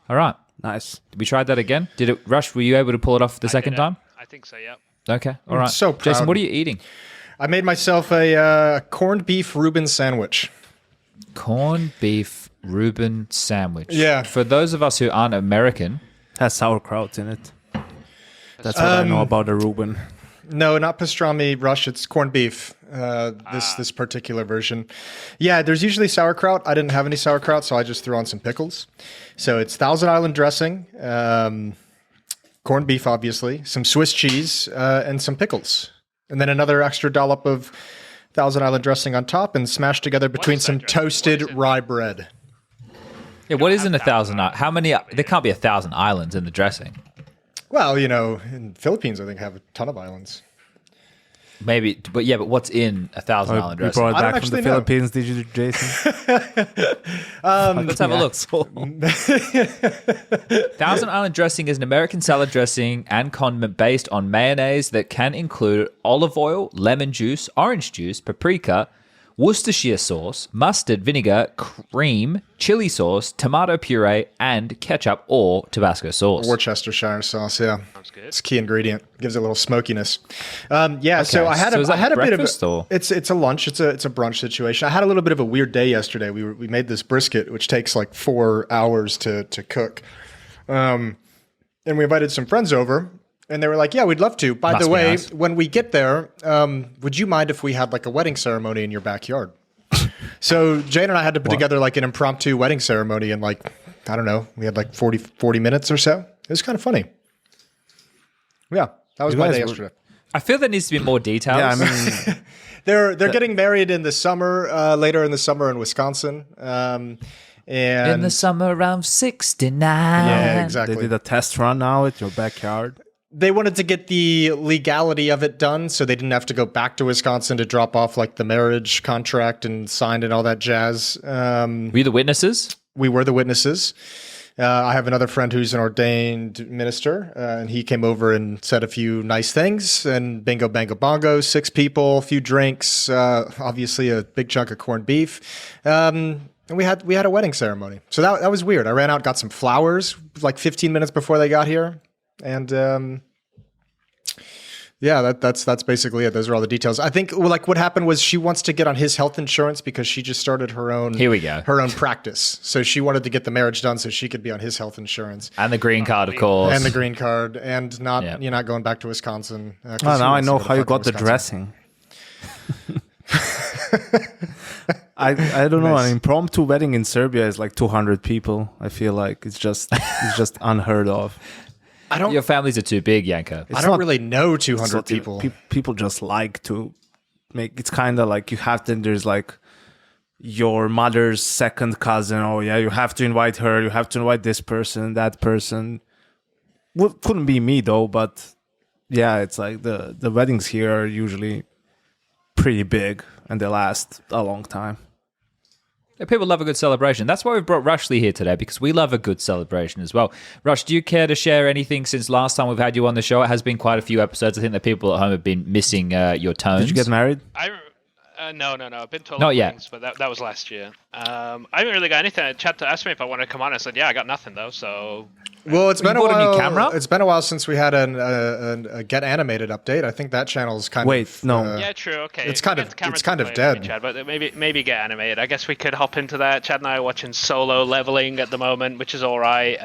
All right. Nice. We tried that again. Did it, Rush, were you able to pull it off the second time? I think so, yeah. Okay. All right. so proud. Jason, what are you eating? I made myself a corned beef Reuben sandwich. Corned beef Reuben sandwich. Yeah. For those of us who aren't American, Has sauerkraut in it. That's what I know about a Reuben. No, not pastrami, Rush. It's corned beef. This particular version. Yeah, there's usually sauerkraut. I didn't have any sauerkraut, so I just threw on some pickles. So it's Thousand Island dressing, corned beef, obviously, some Swiss cheese, and some pickles. And then another extra dollop of Thousand Island dressing on top and smashed together between some toasted rye bread. yeah, what isn't 1,000? How many? There can't be 1,000 islands in the dressing. Well, in Philippines, I think have a ton of islands. Maybe, but what's in 1,000 island You dressing? brought it I don't back from the actually know. Philippines, did you, Jason? Let's have a look. 1,000 Island dressing is an American salad dressing and condiment based on mayonnaise that can include olive oil, lemon juice, orange juice, paprika, Worcestershire sauce, mustard, vinegar, cream, chili sauce, tomato puree, and ketchup or Tabasco sauce. Worcestershire sauce, yeah. Sounds good. It's a key ingredient. Gives it a little smokiness. So I had So is that I had a bit of breakfast or? it's a lunch. It's a brunch situation. I had a little bit of a weird day yesterday. We made this brisket, which takes like 4 hours to cook, and we invited some friends over. And they were like, yeah, we'd love to. By the way, nice. when we get there, would you mind if we had like a wedding ceremony in your backyard? So Jane and I had to put together like an impromptu wedding ceremony in like, I don't know, we had like 40 minutes or so. It was kind of funny. Yeah, that was my day yesterday. I feel there needs to be more details. Yeah, I mean, They're getting married in the summer, later in the summer in Wisconsin. And in the summer of 69. yeah, exactly. they did a test run now at your backyard. They wanted to get the legality of it done, so they didn't have to go back to Wisconsin to drop off like the marriage contract and signed and all that jazz. Were you the witnesses? We were the witnesses. I have another friend who's an ordained minister, and he came over and said a few nice things. And bingo, bango, bongo, 6 people, a few drinks, obviously a big chunk of corned beef. And we had a wedding ceremony. So that was weird. I ran out, got some flowers like 15 minutes before they got here. And yeah, that's basically it. Those are all the details. I think like what happened was she wants to get on his health insurance because she just started her own. Here we go. Her own practice. So she wanted to get the marriage done so she could be on his health insurance And the green card, of course. and the green card, and not Yeah. you're not going back to Wisconsin. 'Cause Oh, he now I wants to know go to how you fucking got the Wisconsin. dressing. I don't know. An impromptu wedding in Serbia is like 200 people. I feel like it's just unheard of. I don't. Your families are too big, Yanko. I don't not- really know 200 So people. People just like to make. It's kind of like you have to. There's like your mother's second cousin. Oh yeah, you have to invite her. You have to invite this person, that person. Well, couldn't be me though, but yeah, it's like the weddings here are usually pretty big and they last a long time. Yeah, people love a good celebration. That's why we've brought Rushley here today, because we love a good celebration as well. Rush, do you care to share anything since last time we've had you on the show? It has been quite a few episodes. I think that people at home have been missing your tones. Did you get married? No. I've been to a lot Not of yet. things, but that was last year. I haven't really got anything. Chat asked me if I wanted to come on. I said, yeah, I got nothing though. So Well, it's been a bought a new while. camera? It's been a while since we had a Get Animated update. I think that channel's kind Wait, of no. yeah, true. Okay, it's We'll kind get of- the cameras it's kind to of play with me, dead. Chad, but maybe get animated. I guess we could hop into that. Chad and I are watching Solo Leveling at the moment, which is all right.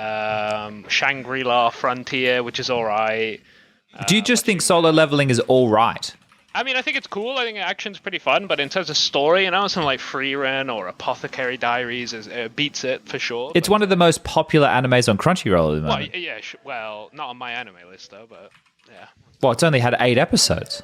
Shangri-La Frontier, which is all right. Do you just think solo leveling is all right? I mean, I think it's cool. I think action's pretty fun, but in terms of story, something like Free Run or Apothecary Diaries beats it for sure. It's one of the most popular animes on Crunchyroll at the Well, moment. yeah, well, not on my anime list though, but yeah. Well, it's only had 8 episodes.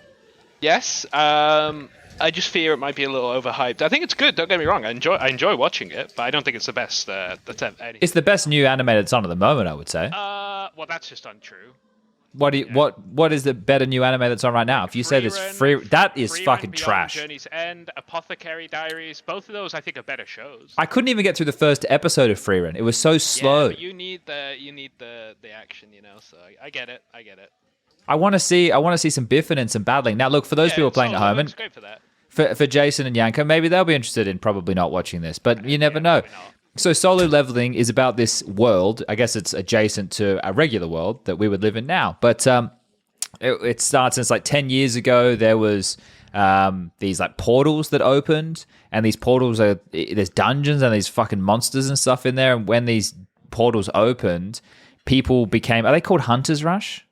Yes, I just fear it might be a little overhyped. I think it's good. Don't get me wrong. I enjoy watching it, but I don't think it's the best. That's any. It's the best new anime that's on at the moment, I would say. Well, that's just untrue. What is the better new anime that's on right now? If you say there's free, that is Free fucking Run, Beyond trash. Journey's End, Apothecary Diaries, both of those I think are better shows. I couldn't even get through the first episode of Free Run. It was so slow. Yeah, but you need the action, So I get it. I want to see some biffing and some battling. Now, look, for those people playing at home, it's and great for that. for Jason and Yanko, maybe they'll be interested in probably not watching this, but you never know. Probably not. So solo leveling is about this world. I guess it's adjacent to a regular world that we would live in now. But it starts since like 10 years ago. There was these like portals that opened, and these portals there's dungeons and these fucking monsters and stuff in there. And when these portals opened, people became, are they called Hunters Rush?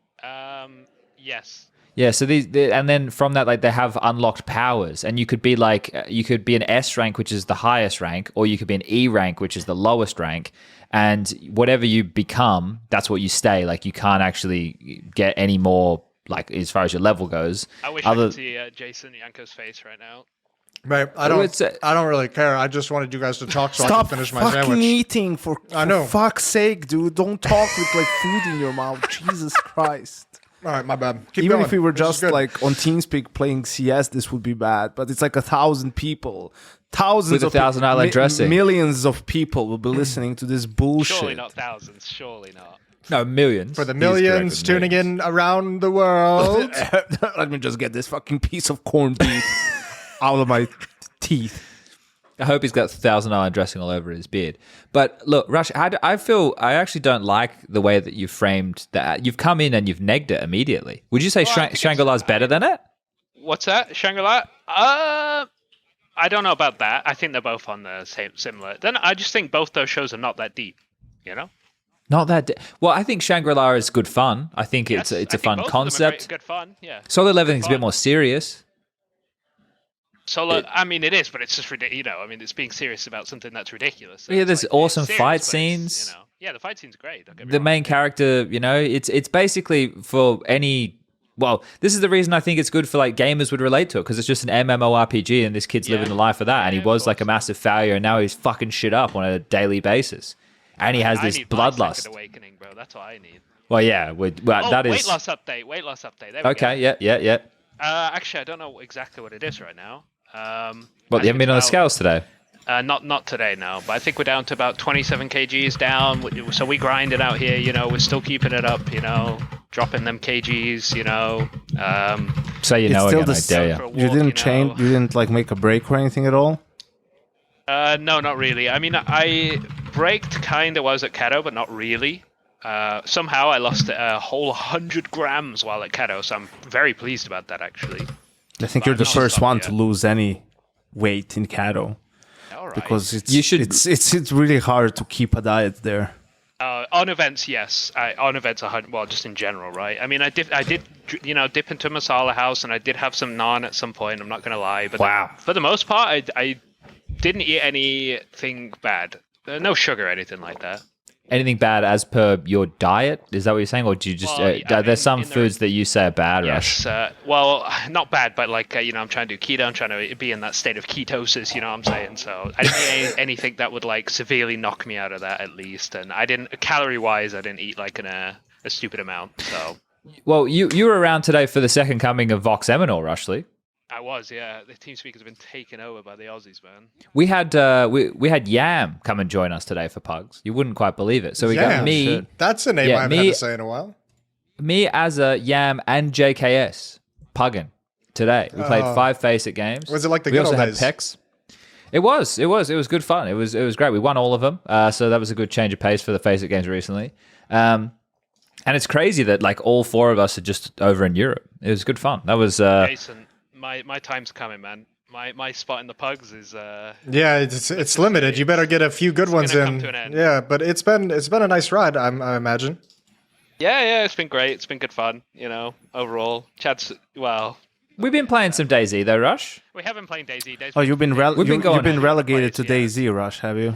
Yes. Yeah, so and then from that, like they have unlocked powers, and you could be like, you could be an S rank, which is the highest rank, or you could be an E rank, which is the lowest rank, and whatever you become, that's what you stay. Like you can't actually get any more, like as far as your level goes. I wish I could see Jason Yanko's face right now. Right. I don't really care. I just wanted you guys to talk so I can finish my sandwich. Stop fucking eating for know. fuck's sake, dude. Don't talk with like food in your mouth. Jesus Christ. All right, my bad. Keep Even going. if we were This is just good. like on TeamSpeak playing CS, this would be bad. But it's like 1,000 people, thousands With of $1,000 island dressing. millions of people will be listening to this bullshit. Surely not thousands. Surely not. No, millions. For the He's correct millions with tuning millions. in around the world. Let me just get this fucking piece of corned beef out of my teeth. I hope he's got $1,000 island dressing all over his beard. But look, Rush, I actually don't like the way that you framed that. You've come in and you've negged it immediately. Would you say Shangri-La's better than it? What's that? Shangri-La? I don't know about that. I think they're both on the same similar. Then I just think both those shows are not that deep. You know? Not that. Well, I think Shangri-La is good fun. I think Yes, it's a I think fun both of them are concept. good fun. Yeah. Solo leveling's a fun. bit more serious. Solo. I mean, it is, but it's just ridiculous. You know, I mean, it's being serious about something that's ridiculous. So Yeah, it's there's like, awesome it's serious, fight but it's, scenes. You know, yeah, the fight scene's great. Don't get me The wrong. main character, you know, it's basically for any. Well, this is the reason I think it's good for like gamers would relate to it, because it's just an MMORPG and this kid's living the life of that, and he Yeah, was of like a course. massive failure, and now he's fucking shit up on a daily basis, and he has I this need my bloodlust. second awakening, bro. That's what I need. Well, yeah, that is weight loss update. Weight loss update. There we okay. go. Yeah. Actually, I don't know exactly what it is right now. Well, I you haven't think been on the it's scales today. Not today, no. But I think we're down to about 27 kgs down. So we grind it out here. You know, we're still keeping it up. You know, dropping them kgs. You know. So you It's know still again, I the dare for you. a You walk, didn't know. change. You didn't like make a break or anything at all. No, not really. I mean, I braked kind of while I was at Keto, but not really. Somehow I lost a whole 100 grams while at Keto, so I'm very pleased about that, actually. I think But you're the not first stop one yet. to lose any weight in Cato, All right. because You should- it's really hard to keep a diet there. On events, yes. On events, well, just in general, right? I mean, I did, you know, dip into masala house, and I did have some naan at some point. I'm not gonna lie, but Wow. for the most part, I didn't eat anything bad. No sugar or anything like that. Anything bad as per your diet? Is that what you're saying, or do you just? Well, I there's mean, some in the- foods that you say are bad, Rush. Yes. Well, not bad, but like you know, I'm trying to do keto. I'm trying to be in that state of ketosis. You know what I'm saying? So I didn't eat anything that would like severely knock me out of that, at least. And I didn't, calorie wise, I didn't eat like a stupid amount. So Well, you were around today for the second coming of Vox Eminor, Rushley. I was, yeah. The team speakers have been taken over by the Aussies, man. We had we had Yam come and join us today for Pugs. You wouldn't quite believe it. So we got Yam, me, shit. That's a name Yeah, I haven't me- had to say in a while. Yam, and JKS Puggin today. We played 5 Faceit games. Was it like the we good also old had days? Pex. It was good fun. It was great. We won all of them. So that was a good change of pace for the Faceit games recently. And it's crazy that like all 4 of us are just over in Europe. It was good fun. That was Jason, my time's coming, man. My spot in the Pugs is Yeah, it's limited. You better get a few good ones gonna come in. to an end. Yeah, but it's been a nice ride. I imagine. yeah, it's been great. It's been good fun, you know, overall. Chad's, well, we've been playing some DayZ though, Rush. we haven't played DayZ. Oh, you've been We've been going- you've been relegated to Place, yeah. DayZ, Rush, have you?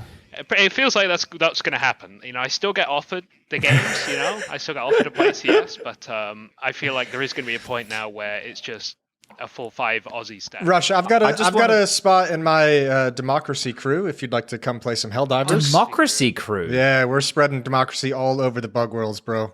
It feels like that's going to happen. You know, I still get offered the games, you know. I still get offered to play CS, but I feel like there is going to be a point now where it's just a full 5 Aussie stat. Rush, I've got just got a spot in my democracy crew. If you'd like to come play some Helldivers. Democracy Crew. Yeah, we're spreading democracy all over the bug worlds, bro.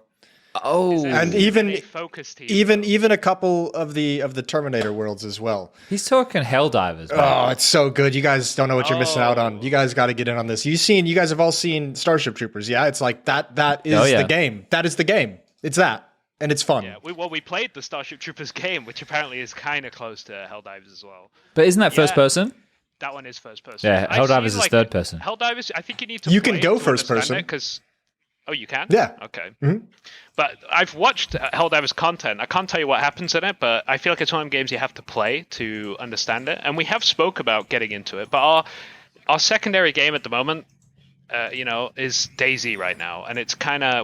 Oh, And even A focus team. even a couple of the Terminator worlds as well. he's talking Helldivers. Bro. Oh, it's so good. You guys don't know what you're missing out on. You guys got to get in on this. You guys have all seen Starship Troopers, yeah? It's like that is Oh, yeah. the game. That is the game. It's that. And it's fun. Yeah, we played the Starship Troopers game, which apparently is kind of close to Helldivers as well. But isn't that first Yeah. person? That one is first person. Yeah, I've Helldivers seen, is third person. Helldivers, I think you need to. You play can go to first understand person. it, 'cause- oh, you can. Yeah. Okay. Mhm. But I've watched Helldivers content. I can't tell you what happens in it, but I feel like it's one of them games you have to play to understand it. And we have spoke about getting into it, but our secondary game at the moment, is DayZ right now, and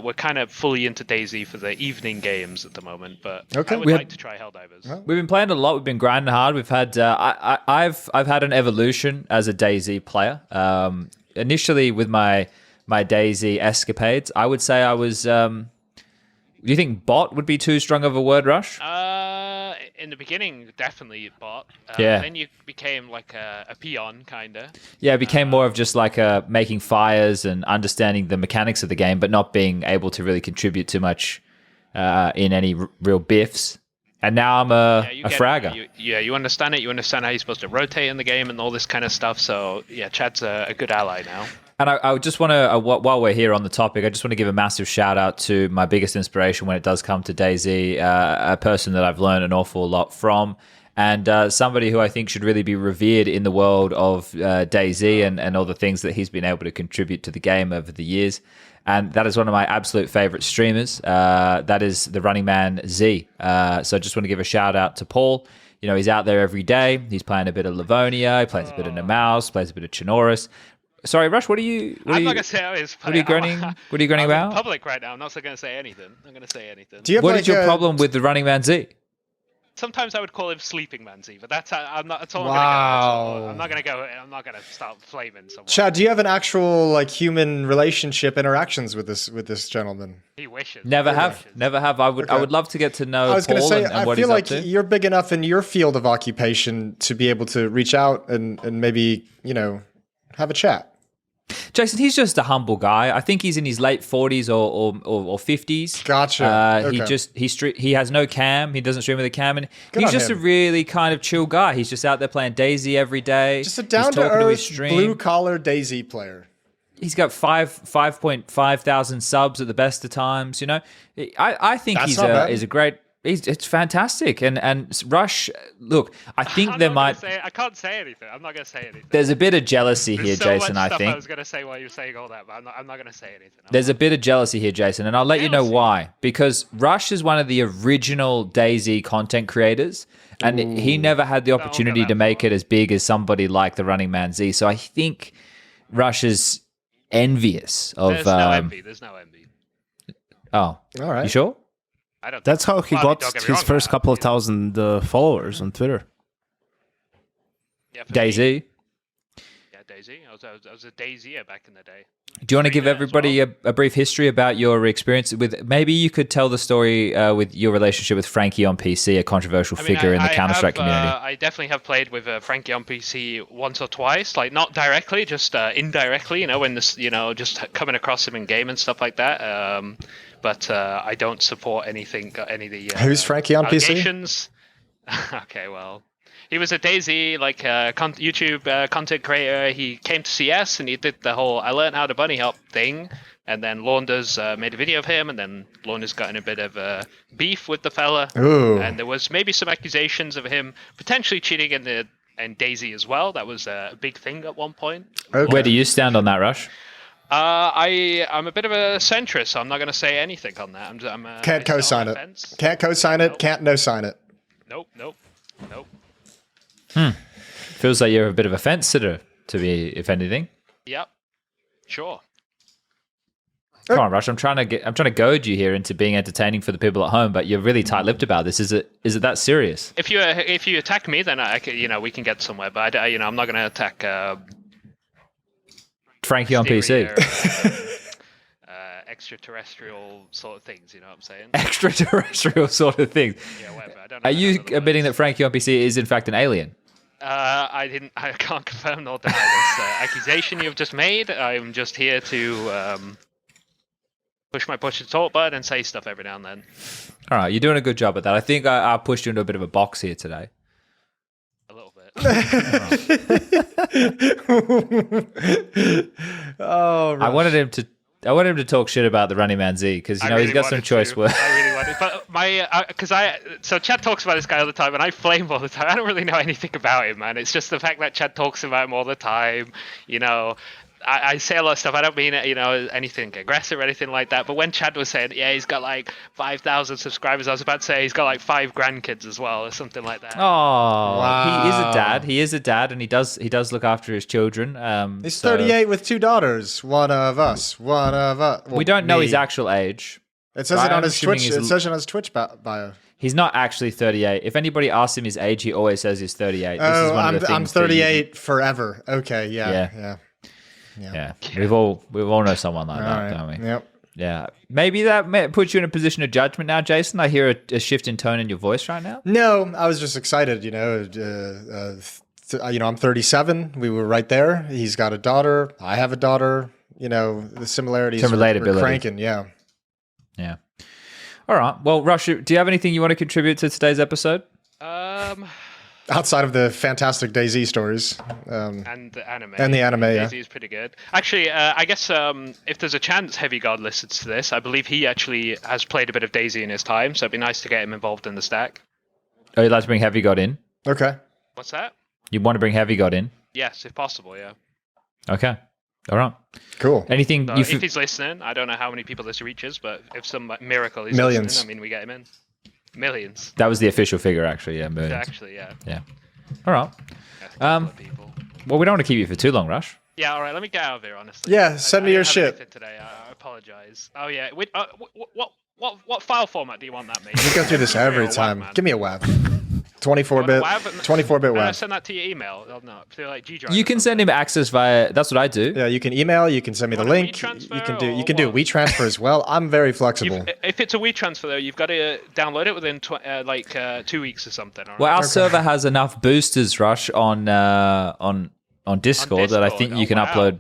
we're kind of fully into DayZ for the evening games at the moment. But Okay. I would like to try Helldivers. We've been playing a lot. We've been grinding hard. We've had I've had an evolution as a DayZ player. Initially with my DayZ escapades, I would say I was. Do you think bot would be too strong of a word, Rush? In the beginning, definitely bot. Yeah. Then you became like a peon, kinda. Yeah, it became more of just like making fires and understanding the mechanics of the game, but not being able to really contribute too much in any real biffs. And now I'm a fragger. You understand it. You understand how you're supposed to rotate in the game and all this kind of stuff. So yeah, Chad's a good ally now. And I just want to, while we're here on the topic, I just want to give a massive shout out to my biggest inspiration when it does come to DayZ, a person that I've learned an awful lot from, and somebody who I think should really be revered in the world of DayZ and all the things that he's been able to contribute to the game over the years. And that is one of my absolute favorite streamers. That is the Running Man Z. So I just want to give a shout out to Paul. You know, he's out there every day. He's playing a bit of Livonia. He plays a bit of Namaus, plays a bit of Chinoris. Sorry, Rush. What are you? I'm not gonna say how it is. What are you groaning? What are you groaning I'm about? in public right now. I'm not gonna say anything. I'm gonna say anything. Do you have What like is your problem with the Running Man Z? Sometimes I would call him Sleeping Man Z, but I'm not. That's all Wow. I'm gonna go. I'm not gonna start flaming someone. Chad, do you have an actual like human relationship interactions with this gentleman? He wishes. Never He have. wishes. Never have. I would love to get to know I was going to Paul say, and I what feel he's like up to. you're big enough in your field of occupation to be able to reach out and maybe, have a chat. Jason, he's just a humble guy. I think he's in his late 40s or 50s. Gotcha. Okay. He has no cam. He doesn't stream with a cam, and Good he's on just him. a really kind of chill guy. He's just out there playing DayZ every day. Just a He's down to talking his earth, stream. blue collar DayZ player. He's got 5.5 thousand subs at the best of times. I think That's he's not bad. a great. It's fantastic, and Rush. Look, I think I'm there not might. gonna say, I can't say anything. I'm not gonna say anything. There's a bit of jealousy here, There's so Jason. much I stuff think I was gonna say while you were saying all that, but I'm not gonna say anything. there's a bit of jealousy here, Jason, and I'll let you know Jealousy? why. Because Rush is one of the original DayZ content creators, and he never had the opportunity that to make far. it as big as somebody like the Running Man Z. So I think Rush is envious of. There's no envy. There's no envy. Oh, All right. you sure? I don't. That's how he Well, got don't get me his wrong, first couple of thousand followers on Twitter. Yeah, for me, DayZ. Yeah, DayZ. I was a DayZer back in the day. Do you want to give Streamer as everybody a brief history about your experience with? Maybe you could tell the story with your relationship with Frankie on PC, a controversial figure in the Counter-Strike community. I definitely have played with Frankie on PC once or twice, like not directly, just indirectly. When this, just coming across him in game and stuff like that. But I don't support any of the. Who's Frankie on PC? allegations. Okay, well. He was a DayZ, like YouTube content creator. He came to CS and he did the whole I learned how to bunny hop thing. And then Launders made a video of him, and then Launders got in a bit of beef with the fella. Ooh. And there was maybe some accusations of him potentially cheating in DayZ as well. That was a big thing at one point. Okay. Where do you stand on that, Rush? I'm a bit of a centrist, so I'm not going to say anything on that. Can't co-sign it. Can't co-sign it. Nope. Can't no-sign it. Nope. Feels like you're a bit of a fence sitter, to be, if anything. Yep. Sure. Come on, Rush. I'm trying to goad you here into being entertaining for the people at home, but you're really tight-lipped about this. Is it that serious? If you attack me, then we can get somewhere. But I'm not going to attack Frankie on PC. extraterrestrial sort of things. You know what I'm saying? Extraterrestrial sort of things. Yeah, whatever. I don't know. Are you I don't know the admitting words. that Frankie on PC is in fact an alien? I can't confirm nor deny this accusation you've just made. I'm just here to push my push to talk button and say stuff every now and then. All right, you're doing a good job at that. I think I pushed you into a bit of a box here today. A little bit. Oh, I wanted him to I want him to talk shit about the Running Man Z because you know he's got some choice words. I really wanted, but so Chad talks about this guy all the time, and I flame all the time. I don't really know anything about him, man. It's just the fact that Chad talks about him all the time. You know, I say a lot of stuff. I don't mean anything aggressive or anything like that. But when Chad was saying, yeah, he's got like 5,000 subscribers, I was about to say he's got like 5 grandkids as well, or something like that. Oh, wow. He is a dad. He is a dad, and he does look after his children. He's 38 with 2 daughters. One of us. Well, we don't know me. his actual age. It says it on his Twitch. It says it on his Twitch bio. He's not actually 38. If anybody asks him his age, he always says he's 38. This is one of the I'm things 38 forever. Okay, yeah. We've all know someone like that, don't we? Yep. Yeah. Maybe that puts you in a position of judgment now, Jason. I hear a shift in tone in your voice right now. No, I was just excited. I'm 37. We were right there. He's got a daughter. I have a daughter. You know, the similarities. Some relatability. We're cranking. Yeah. Yeah. All right. Well, Rush, do you have anything you want to contribute to today's episode? Outside of the fantastic DayZ stories. And the anime. And the anime, yeah. DayZ is pretty good. Actually, I guess if there's a chance HeavyGod listens to this, I believe he actually has played a bit of DayZ in his time, so it'd be nice to get him involved in the stack. Oh, you'd like to bring HeavyGod in? Okay. What's that? You want to bring HeavyGod in? Yes, if possible, yeah. Okay. All right. Cool. Anything? So if he's listening, I don't know how many people this reaches, but if some miracle he's Millions. listening, I mean, we get him in. Millions. That was the official figure, actually. Yeah, millions. Actually, yeah. Yeah. All right. People. Well, we don't want to keep you for too long, Rush. Yeah, all right. Let me get out of here, honestly. Yeah, send me your shit. Today. I apologize. Oh yeah. What file format do you want that, mate? We go through this every time. Give me a WAV. 24-bit. 24-bit WAV. Send that to your email. Oh, no, through like G Drive. You can send him access via. That's what I do. Yeah, you can email. You can send me the link. You can do WeTransfer as well. I'm very flexible. If it's a WeTransfer though, you've got to download it within 2 weeks or something. Right? Well, our server has enough boosters, Rush, on Discord that I think you can upload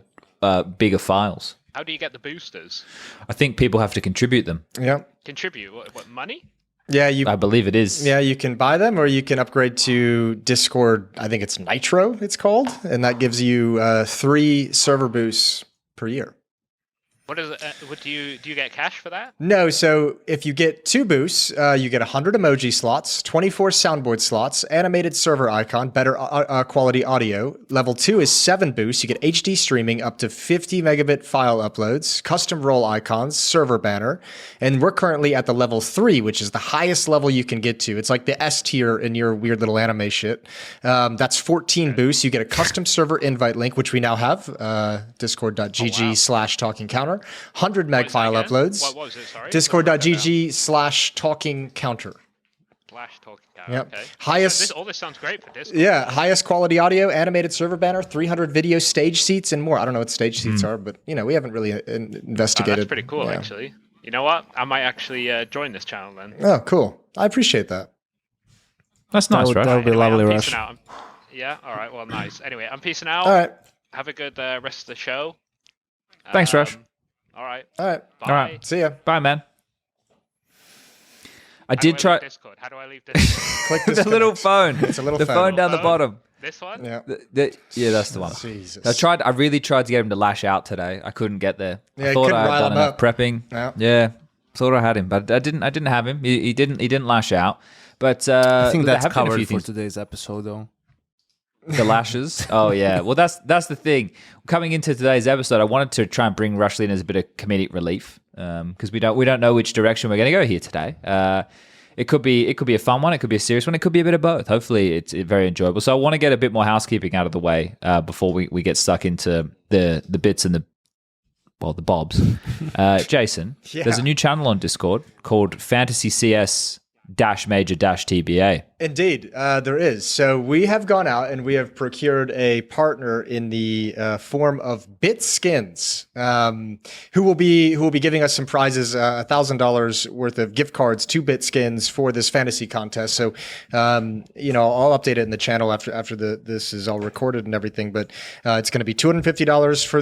bigger files. How do you get the boosters? I think people have to contribute them. Yeah. Contribute what money? Yeah, I believe it is. Yeah, you can buy them, or you can upgrade to Discord. I think it's Nitro. It's called, and that gives you 3 server boosts per year. What is it? Do you get cash for that? No, so if you get 2 boosts, you get 100 emoji slots, 24 soundboard slots, animated server icon, better quality audio. Level 2 is 7 boosts. You get HD streaming, up to 50 megabit file uploads, custom role icons, server banner. And we're currently at the level 3, which is the highest level you can get to. It's like the S tier in your weird little anime shit. That's 14 boosts. You get a custom server invite link, which we now have, discord.gg/talking counter. 100 meg file uploads. What was it? Sorry. Discord.gg/talking counter. /talking counter. Yep. Okay. Highest. All this sounds great for Discord. Yeah, highest quality audio, animated server banner, 300 video stage seats, and more. I don't know what stage seats are, but we haven't really investigated. That's pretty cool, actually. You know what? I might actually join this channel then. Oh, cool. I appreciate that. That's nice, Rush. That would be lovely, I'm Rush. peacing out. Yeah. All right. Well, nice. Anyway, I'm peacing out. All right. Have a good rest of the show. Thanks, Rush. All right. All right. Bye. All right. See ya. Bye, man. I How do did I try leave Discord? How do I leave Discord? Click the disconnect. little phone. It's a little the phone down the Phone? bottom. This one? Yeah. Yeah, that's the one. Jesus. I really tried to get him to lash out today. I couldn't get there. Yeah, I you thought couldn't I had rile done him enough up. prepping. Yeah. Thought I had him, but I didn't have him. He didn't lash out. But I think there that's have been a few covered for things. today's episode, though. The lashes. Oh yeah. Well, that's the thing. Coming into today's episode, I wanted to try and bring Rush in as a bit of comedic relief because we don't know which direction we're going to go here today. It could be a fun one. It could be a serious one. It could be a bit of both. Hopefully, it's very enjoyable. So I want to get a bit more housekeeping out of the way before we get stuck into the bits and the bobs. Jason, Yeah. There's a new channel on Discord called Fantasy CS Major TBA. Indeed, there is. So we have gone out and we have procured a partner in the form of BitSkins, who will be giving us some prizes, $1,000 worth of gift cards to BitSkins for this fantasy contest. So, I'll update it in the channel after this is all recorded and everything. But it's going to be $250 for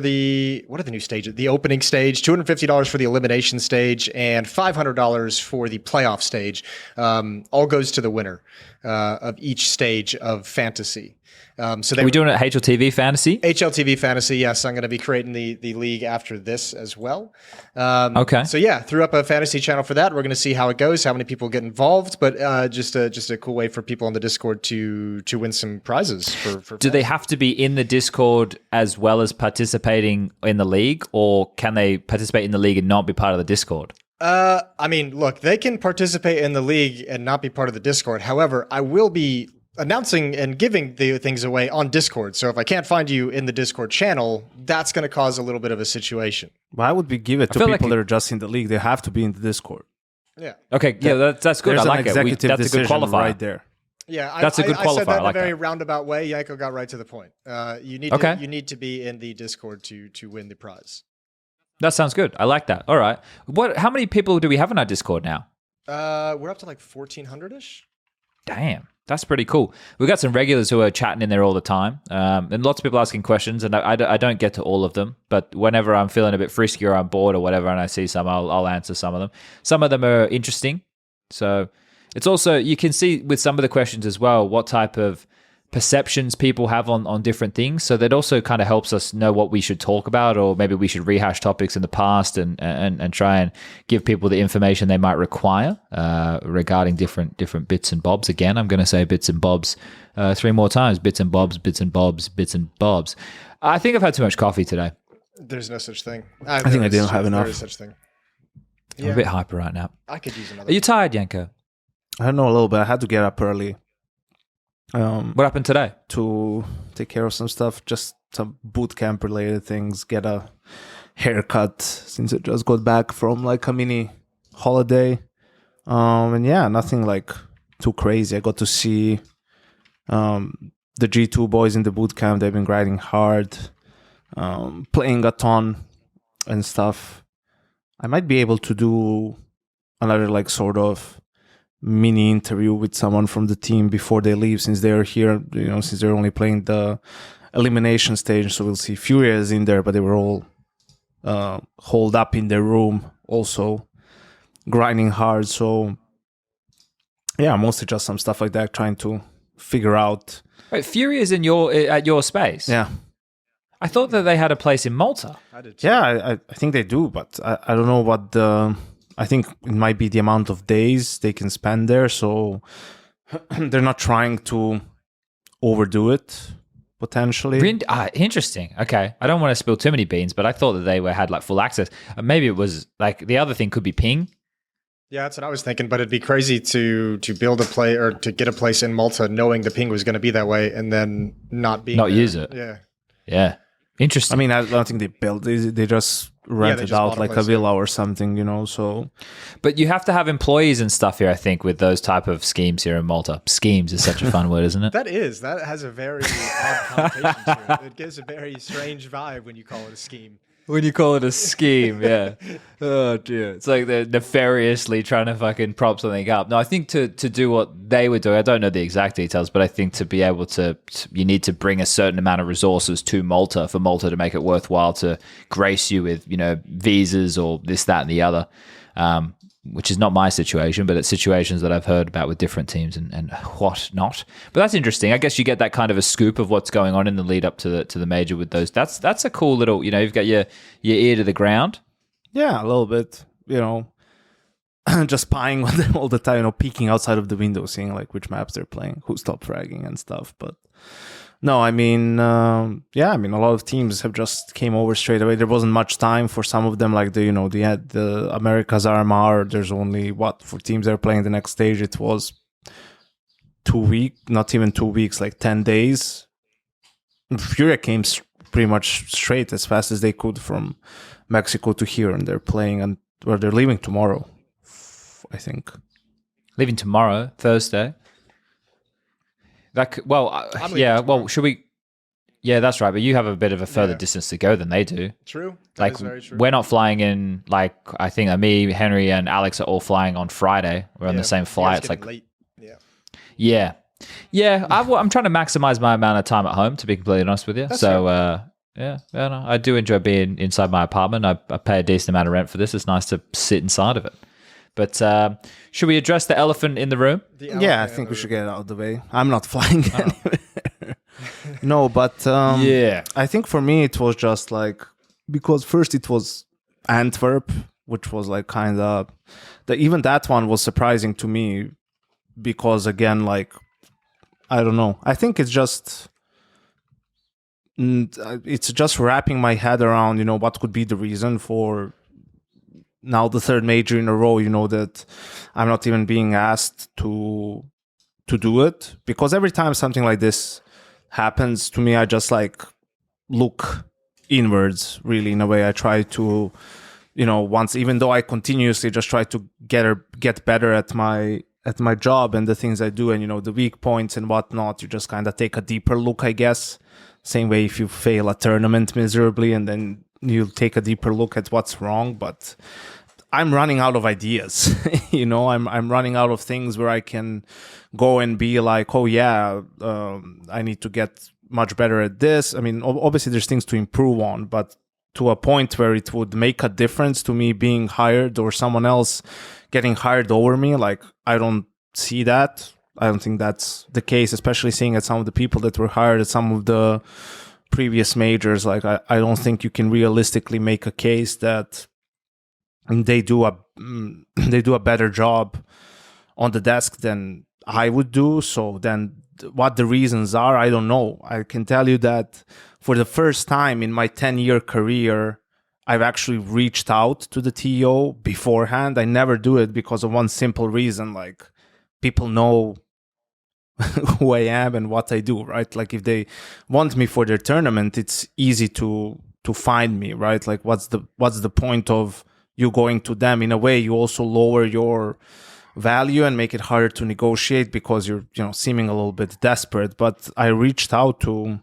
what are the new stages? The opening stage, $250 for the elimination stage, and $500 for the playoff stage. All goes to the winner of each stage of fantasy. So Are we doing it at HLTV Fantasy? HLTV Fantasy, yes. I'm going to be creating the league after this as well. Okay. So yeah, threw up a fantasy channel for that. We're going to see how it goes, how many people get involved, but just a cool way for people on the Discord to win some prizes. For Do they have to be in the Discord as well as participating in the league, or can they participate in the league and not be part of the Discord? I mean, look, they can participate in the league and not be part of the Discord. However, I will be announcing and giving the things away on Discord. So if I can't find you in the Discord channel, that's going to cause a little bit of a situation. Why would we give it to people that are just in the league? They have to be in the Discord. Yeah. Okay. Yeah, that's good. I like it. That's a good qualifier right there. Yeah, that's a good qualifier. I said that in a a very roundabout way. Yanko got right to the point. You need to be in the Discord to win the prize. That sounds good. I like that. All right. How many people do we have in our Discord now? We're up to like 1,400-ish. Damn. That's pretty cool. We've got some regulars who are chatting in there all the time, and lots of people asking questions, and I don't get to all of them, but whenever I'm feeling a bit frisky or I'm bored or whatever and I see some, I'll answer some of them. Some of them are interesting. So it's also, you can see with some of the questions as well, what type of perceptions people have on different things. So that also kind of helps us know what we should talk about, or maybe we should rehash topics in the past and try and give people the information they might require regarding different bits and bobs. Again, I'm going to say bits and bobs 3 more times. Bits and bobs, bits and bobs, bits and bobs. I think I've had too much coffee today. There's no such thing. I think I didn't have enough. There is such thing. I'm a bit hyper right now. I could use another. Are you tired, Yanko? I don't know, a little bit. I had to get up early. What happened today? To take care of some stuff, just some boot camp related things, get a haircut since I just got back from like a mini holiday. And yeah, nothing like too crazy. I got to see the G2 boys in the boot camp. They've been grinding hard, playing a ton and stuff. I might be able to do another like sort of mini interview with someone from the team before they leave, since they're here, since they're only playing the elimination stage. So we'll see Furia is in there, but they were all holed up in their room, also grinding hard. So yeah, mostly just some stuff like that, trying to figure out. Wait, Furia is at your space? Yeah. I thought that they had a place in Malta. I did too. Yeah, I think they do, but I don't know what the... I think it might be the amount of days they can spend there, so they're not trying to overdo it, potentially. Interesting. Okay. I don't want to spill too many beans, but I thought that they had like full access. Maybe it was like the other thing could be ping. Yeah, that's what I was thinking, but it'd be crazy to build a play or to get a place in Malta knowing the ping was going to be that way and then not use it. Yeah. Yeah. Interesting. I mean, I don't think they built. They just rented out like a villa or something, so. But you have to have employees and stuff here, I think, with those type of schemes here in Malta. Schemes is such a fun word, isn't it? That has a very odd connotation to it. It gives a very strange vibe when you call it a scheme. When you call it a scheme, yeah. Oh, dear. It's like they're nefariously trying to fucking prop something up. No, I think to do what they were doing, I don't know the exact details, but I think to be able to, you need to bring a certain amount of resources to Malta for Malta to make it worthwhile to grace you with, visas or this, that, and the other, which is not my situation, but it's situations that I've heard about with different teams and what not. But that's interesting. I guess you get that kind of a scoop of what's going on in the lead up to the major with those. That's a cool little, you've got your ear to the ground. Yeah, a little bit, just spying on them all the time, peeking outside of the window, seeing like which maps they're playing, who stopped fragging and stuff. But no, I mean, a lot of teams have just came over straight away. There wasn't much time for some of them, like they had the Americas RMR. There's only for teams that are playing the next stage. It was 2 weeks, not even 2 weeks, like 10 days. Furia came pretty much straight as fast as they could from Mexico to here, and they're playing, and they're leaving tomorrow, I think. Leaving tomorrow, Thursday. Should we? Yeah, that's right. But you have a bit of a further distance to go than they do. True. That is very true. We're not flying in. Like I think me, Henry, and Alex are all flying on Friday. We're on the same flight. It's like late. Yeah. I'm trying to maximize my amount of time at home. To be completely honest with you. That's I do enjoy being inside my apartment. I pay a decent amount of rent for this. It's nice to sit inside of it. But should we address the elephant in the room? I think we should get it out of the way. I'm not flying anywhere. No, but Yeah. I think for me it was just like, because first it was Antwerp, which was like kind of, even that one was surprising to me because again, like, I don't know. I think it's just wrapping my head around, what could be the reason for now the third major in a row, that I'm not even being asked to do it. Because every time something like this happens to me, I just like look inwards, really, in a way. I try to, once, even though I continuously just try to get better at my job and the things I do, and the weak points and whatnot, you just kind of take a deeper look, I guess. Same way if you fail a tournament miserably, and then you take a deeper look at what's wrong. But I'm running out of ideas. I'm running out of things where I can go and be like, oh yeah, I need to get much better at this. I mean, obviously there's things to improve on, but to a point where it would make a difference to me being hired or someone else getting hired over me, like, I don't see that. I don't think that's the case, especially seeing at some of the people that were hired at some of the previous majors. Like, I don't think you can realistically make a case that they do a better job on the desk than I would do. So then what the reasons are, I don't know. I can tell you that for the first time in my 10-year career, I've actually reached out to the TO beforehand. I never do it because of one simple reason. Like, people know who I am and what I do, right? Like, if they want me for their tournament, it's easy to find me, right? Like, what's the point of you going to them? In a way, you also lower your value and make it harder to negotiate because you're, seeming a little bit desperate. But I reached out to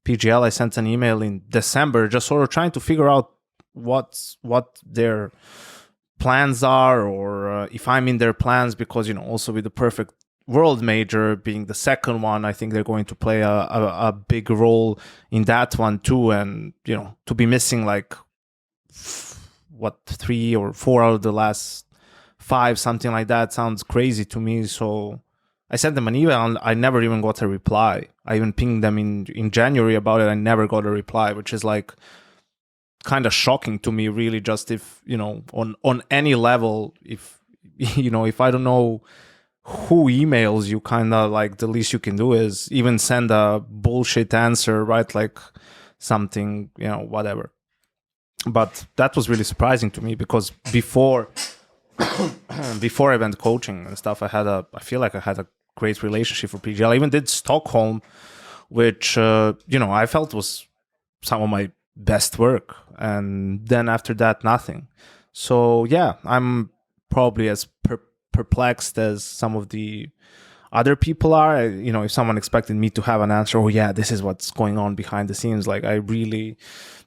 PGL. I sent an email in December, just sort of trying to figure out what their plans are, or if I'm in their plans, because, also with the Perfect World Major being the second one, I think they're going to play a big role in that one too. And, to be missing like 3 or 4 out of the last 5, something like that, sounds crazy to me. So I sent them an email and I never even got a reply. I even pinged them in January about it. I never got a reply, which is like kind of shocking to me, really. Just if, on any level, if, if I don't know who emails you, kind of like the least you can do is even send a bullshit answer, right? Like something, whatever. But that was really surprising to me because before I went coaching and stuff, I feel like I had a great relationship with PGL. I even did Stockholm, which, I felt was some of my best work. And then after that, nothing. So yeah, I'm probably as perplexed as some of the other people are. If someone expected me to have an answer, oh yeah, this is what's going on behind the scenes, like, I really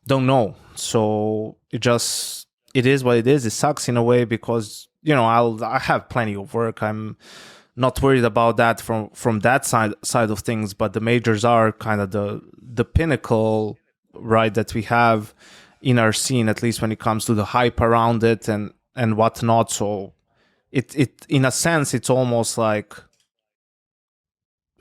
don't know. So it is what it is. It sucks in a way because, I have plenty of work. I'm not worried about that from that side of things, but the majors are kind of the pinnacle, right, that we have in our scene, at least when it comes to the hype around it and whatnot. So it in a sense, it's almost like,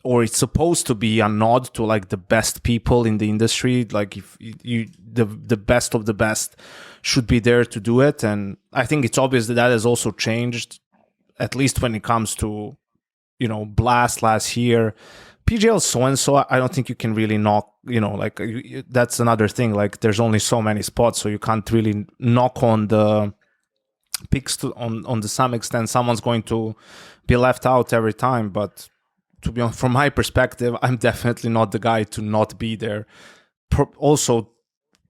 or it's supposed to be a nod to like the best people in the industry. Like, if the best of the best should be there to do it. And I think it's obvious that has also changed, at least when it comes to, Blast last year. PGL so-and-so, I don't think you can really knock, like, that's another thing. Like, there's only so many spots, so you can't really knock on the picks on the some extent. Someone's going to be left out every time. But to be honest, from my perspective, I'm definitely not the guy to not be there. Also,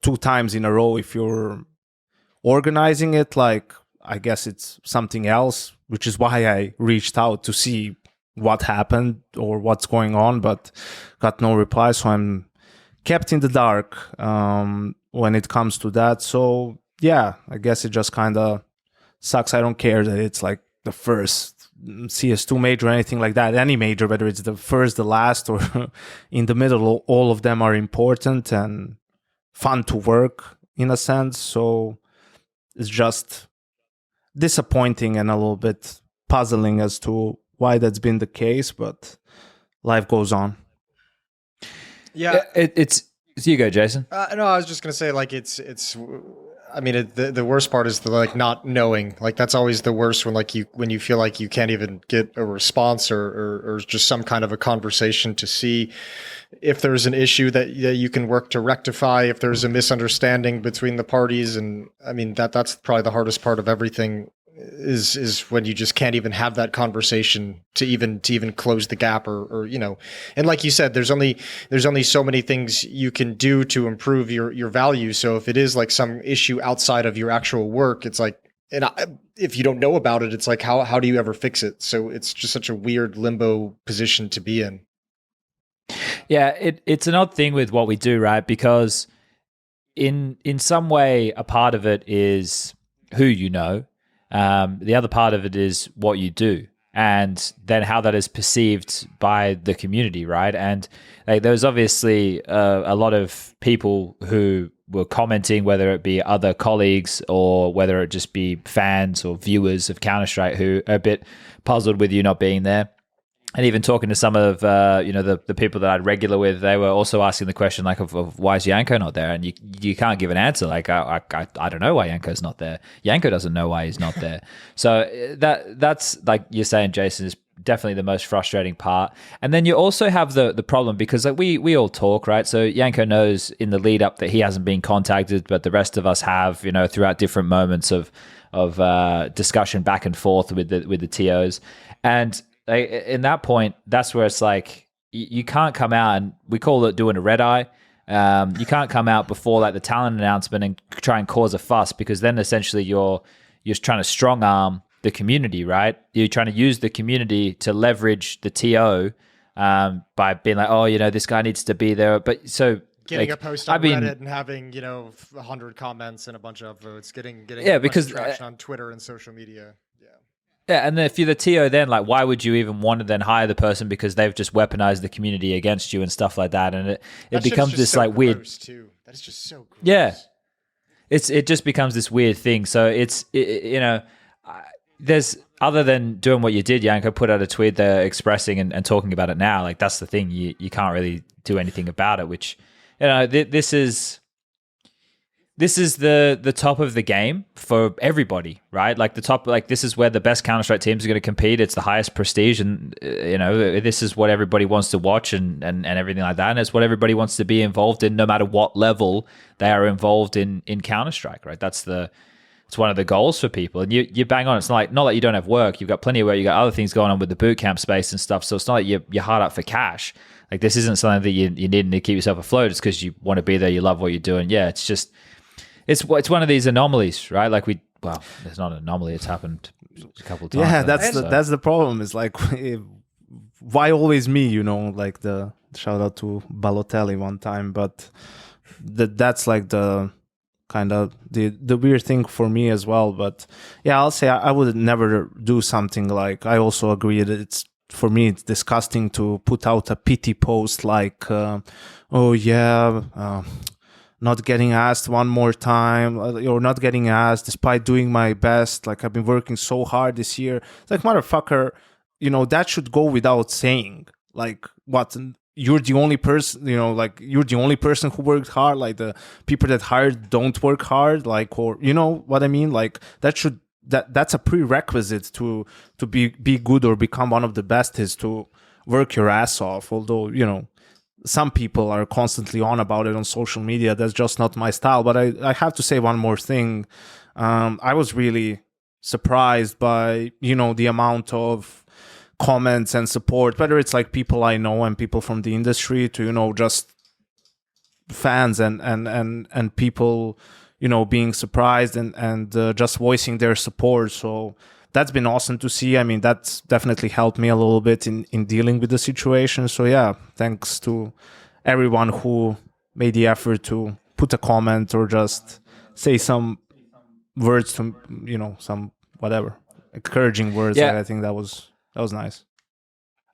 2 times in a row, if you're organizing it, like, I guess it's something else, which is why I reached out to see what happened or what's going on, but got no reply. So I'm kept in the dark when it comes to that. So yeah, I guess it just kind of sucks. I don't care that it's like the first CS2 major or anything like that. Any major, whether it's the first, the last, or in the middle, all of them are important and fun to work in a sense. So it's just disappointing and a little bit puzzling as to why that's been the case, but life goes on. Yeah. It's you go, Jason. No, I was just gonna say like it's. I mean, the worst part is the like not knowing. Like that's always the worst when you feel like you can't even get a response or just some kind of a conversation to see if there's an issue that you can work to rectify, if there's a misunderstanding between the parties. And I mean that's probably the hardest part of everything is when you just can't even have that conversation to even close the gap or and like you said, there's only so many things you can do to improve your value. So if it is like some issue outside of your actual work, it's like, if you don't know about it, it's like, how do you ever fix it? So it's just such a weird limbo position to be in. Yeah, it's an odd thing with what we do, right? Because in some way, a part of it is who you know. The other part of it is what you do, and then how that is perceived by the community, right? And like, there was obviously a lot of people who were commenting, whether it be other colleagues or whether it just be fans or viewers of Counter-Strike, who are a bit puzzled with you not being there. And even talking to some of the people that I'd regular with, they were also asking the question like of why is Yanko not there? And you can't give an answer. Like I don't know why Yanko's not there. Yanko doesn't know why he's not there. So that's like you're saying, Jason, is definitely the most frustrating part. And then you also have the problem because like we all talk, right? So Yanko knows in the lead up that he hasn't been contacted, but the rest of us have, throughout different moments of discussion back and forth with the TOs. And in that point, that's where it's like you can't come out, and we call it doing a red eye. You can't come out before like the talent announcement and try and cause a fuss, because then essentially you're trying to strong arm the community, right? You're trying to use the community to leverage the TO by being like, oh, this guy needs to be there. But so getting a post on Reddit and having 100 comments and a bunch of votes, getting because traction on Twitter and social media. Yeah, and if you're the TO, then like, why would you even want to then hire the person, because they've just weaponized the community against you and stuff like that, and it becomes this like weird. Too. That is just so gross. Yeah, it just becomes this weird thing. So there's, other than doing what you did, Yanko put out a tweet there expressing and talking about it now. Like that's the thing, you can't really do anything about it. Which this is the top of the game for everybody, right? Like the top, like this is where the best Counter-Strike teams are going to compete. It's the highest prestige, and this is what everybody wants to watch and everything like that. And it's what everybody wants to be involved in, no matter what level they are involved in Counter-Strike, right? It's one of the goals for people. And you bang on. It's not like you don't have work. You've got plenty of work. You got other things going on with the boot camp space and stuff. So it's not like you're hard up for cash. Like this isn't something that you need to keep yourself afloat. It's because you want to be there. You love what you're doing. Yeah, it's just. It's one of these anomalies, right? Like there's not an anomaly. It's happened a couple of times. Yeah, that's the problem. Is like, why always me? Like the shout out to Balotelli one time, but that's like the kind of the weird thing for me as well. But yeah, I'll say I would never do something like. I also agree that for me it's disgusting to put out a pity post like, oh yeah. Not getting asked one more time, or not getting asked despite doing my best. Like I've been working so hard this year. It's like, motherfucker, that should go without saying. Like what? You're the only person, like you're the only person who worked hard. Like the people that hired don't work hard. Like, or what I mean? Like that's a prerequisite to be good or become one of the best, is to work your ass off. Although, some people are constantly on about it on social media. That's just not my style. But I have to say one more thing. I was really surprised by, the amount of comments and support, whether it's like people I know and people from the industry to, just fans and people, being surprised and just voicing their support. So that's been awesome to see. I mean, that's definitely helped me a little bit in dealing with the situation. So yeah, thanks to everyone who made the effort to put a comment or just say some words to, some whatever encouraging words. Yeah. I think that was nice.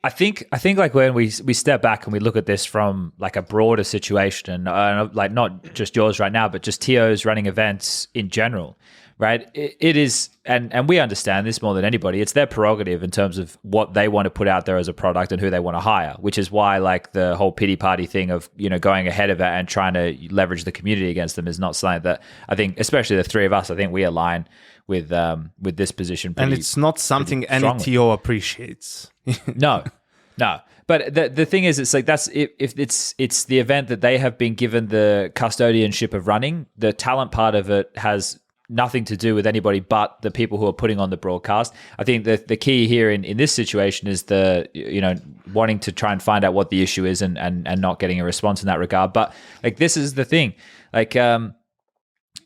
I think like when we step back and we look at this from like a broader situation, and like not just yours right now, but just TOs running events in general, right? It is, and we understand this more than anybody. It's their prerogative in terms of what they want to put out there as a product and who they want to hire, which is why like the whole pity party thing of, you know, going ahead of it and trying to leverage the community against them is not something that I think, especially the three of us, I think we align with this position. And it's not something any TO appreciates. No. But the thing is, it's like that's if it's the event that they have been given the custodianship of running. The talent part of it has nothing to do with anybody but the people who are putting on the broadcast. I think the key here in this situation is wanting to try and find out what the issue is and not getting a response in that regard. But like this is the thing, like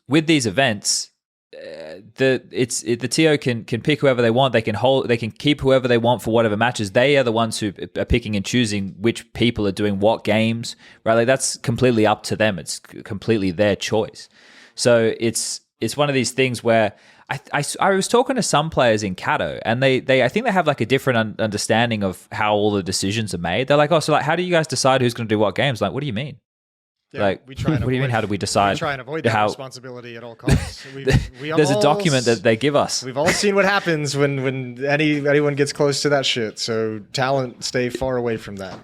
with these events. The TO can pick whoever they want. They can keep whoever they want for whatever matches. They are the ones who are picking and choosing which people are doing what games, right? Like that's completely up to them. It's completely their choice. So it's one of these things where I was talking to some players in Cato, and they I think they have like a different understanding of how all the decisions are made. They're like, oh, so like how do you guys decide who's going to do what games? Like, what do you mean? Yeah, like, we try and what do you mean? How do we decide? We try and avoid that responsibility at all costs. There's a document that they give us. We've all seen what happens when anyone gets close to that shit. So talent, stay far away from that.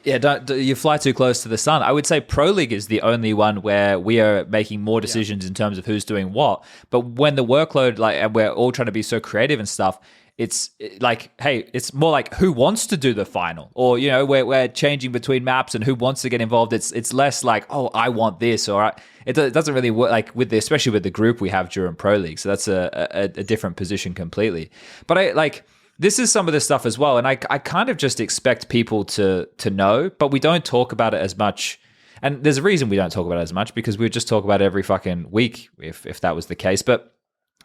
Yeah, don't you fly too close to the sun. I would say Pro League is the only one where we are making more decisions in terms of who's doing what. But when the workload, like, and we're all trying to be so creative and stuff, it's like, hey, it's more like who wants to do the final, or you know, we're changing between maps and who wants to get involved. It's less like, oh, I want this, or it doesn't really work like with especially with the group we have during Pro League. So that's a different position completely. But this is some of the stuff as well, and I kind of just expect people to know, but we don't talk about it as much. And there's a reason we don't talk about it as much, because we would just talk about it every fucking week if that was the case. But